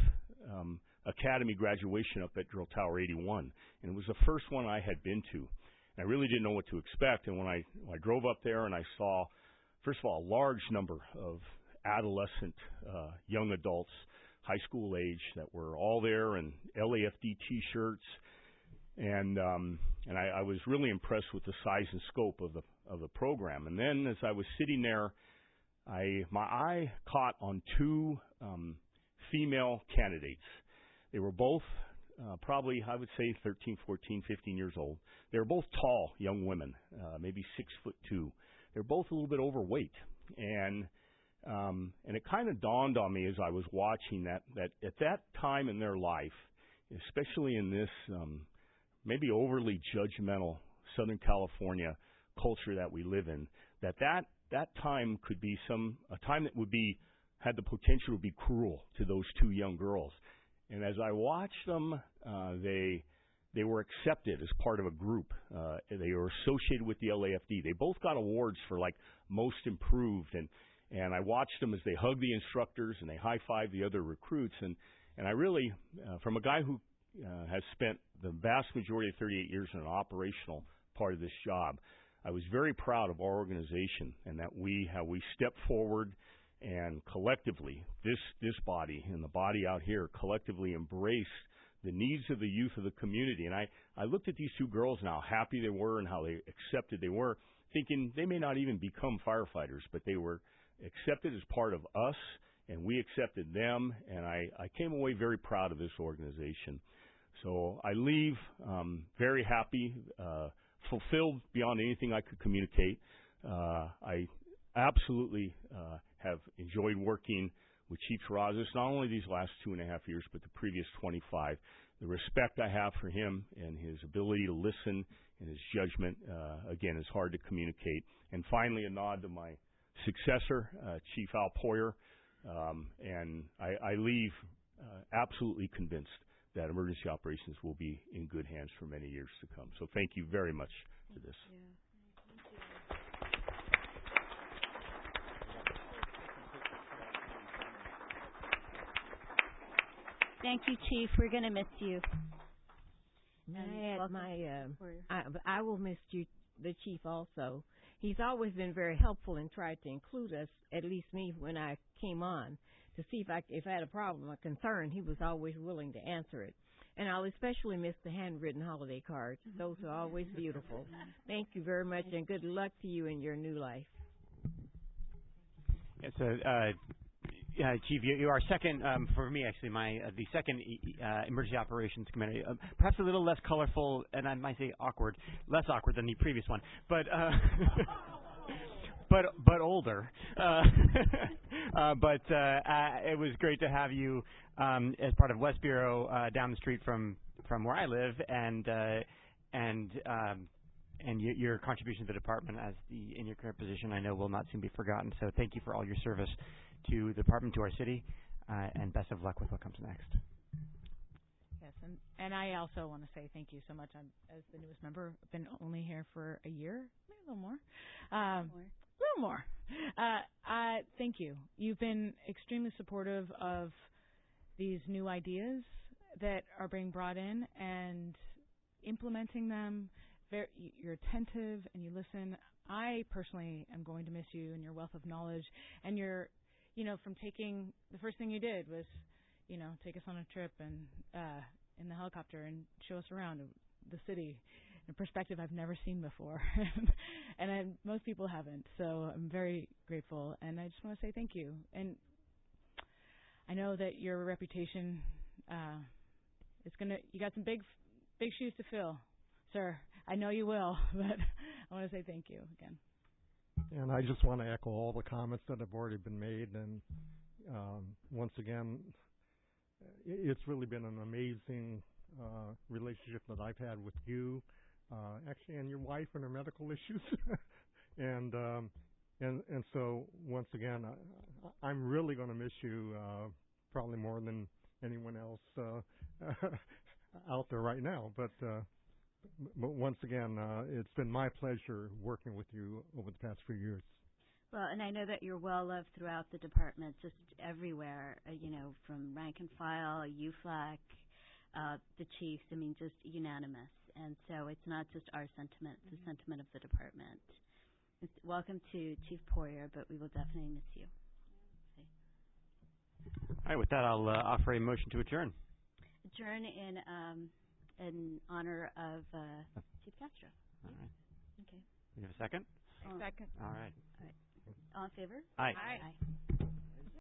Academy graduation up at Drill Tower 81, and it was the first one I had been to. And I really didn't know what to expect, and when I drove up there and I saw, first of all, a large number of adolescent young adults, high school age, that were all there in LAFD T-shirts, and I was really impressed with the size and scope of the program. And then as I was sitting there, my eye caught on 2 female candidates. They were both probably, I would say, 13, 14, 15 years old. They were both tall young women, maybe 6'2". They're both a little bit overweight, and it kind of dawned on me as I was watching that at that time in their life, especially in this maybe overly judgmental Southern California culture that we live in, that time could be a time that had the potential to be cruel to those two young girls. And as I watched them, they were accepted as part of a group. They were associated with the LAFD. They both got awards for like most improved, and I watched them as they hugged the instructors and they high-fived the other recruits. And I really, from a guy who has spent the vast majority of 38 years in an operational part of this job, I was very proud of our organization and that how we stepped forward and collectively, this body and the body out here collectively embraced the needs of the youth of the community. And I looked at these two girls and how happy they were and how they accepted they were, thinking they may not even become firefighters, but they were accepted as part of us, and we accepted them, and I came away very proud of this organization. So I leave very happy, fulfilled beyond anything I could communicate. I absolutely have enjoyed working with Chief Terrazas, not only these last 2.5 years, but the previous 25. The respect I have for him and his ability to listen and his judgment, again, is hard to communicate. And finally, a nod to my successor, Chief Al Poyer, and I leave absolutely convinced that emergency operations will be in good hands for many years to come. So thank you very much for this. Thank you, Chief. We're going to miss you. I will miss you, the Chief, also. He's always been very helpful and tried to include us, at least me, when I came on, to see if I had a problem, a concern. He was always willing to answer it. And I'll especially miss the handwritten holiday cards. Those are always beautiful. Thank you very much, and good luck to you in your new life. Yes, Chief, you are second for me, actually. The second emergency operations commander, perhaps a little less colorful, and I might say less awkward than the previous one, but but older. But it was great to have you as part of West Bureau down the street from where I live, and your contribution to the department in your current position, I know, will not soon be forgotten. So thank you for all your service to the department, to our city, and best of luck with what comes next. Yes, and I also want to say thank you so much. I'm, as the newest member, I've been only here for a year, maybe a little more. A little more. Thank you. You've been extremely supportive of these new ideas that are being brought in and implementing them. You're attentive and you listen. I personally am going to miss you and your wealth of knowledge and your, from taking, the first thing you did was, take us on a trip and in the helicopter and show us around the city in a perspective I've never seen before. And most people haven't. So I'm very grateful, and I just want to say thank you. And I know that your reputation you got some big shoes to fill, sir. I know you will, but I want to say thank you again. And I just want to echo all the comments that have already been made. And once again, it's really been an amazing relationship that I've had with you, actually, and your wife and her medical issues. and so once again, I'm really going to miss you probably more than anyone else out there right now. But once again, it's been my pleasure working with you over the past few years. Well, and I know that you're well loved throughout the department, just everywhere, from rank and file, UFLAC, the chiefs, just unanimous. And so it's not just our sentiment, it's the sentiment of the department. Welcome to Chief Poyer, but we will definitely miss you. Okay. All right, with that, I'll offer a motion to adjourn. Adjourn in honor of Chief Castro. All right. Okay. You have a second? Second. All right. All in favor? Aye. Aye.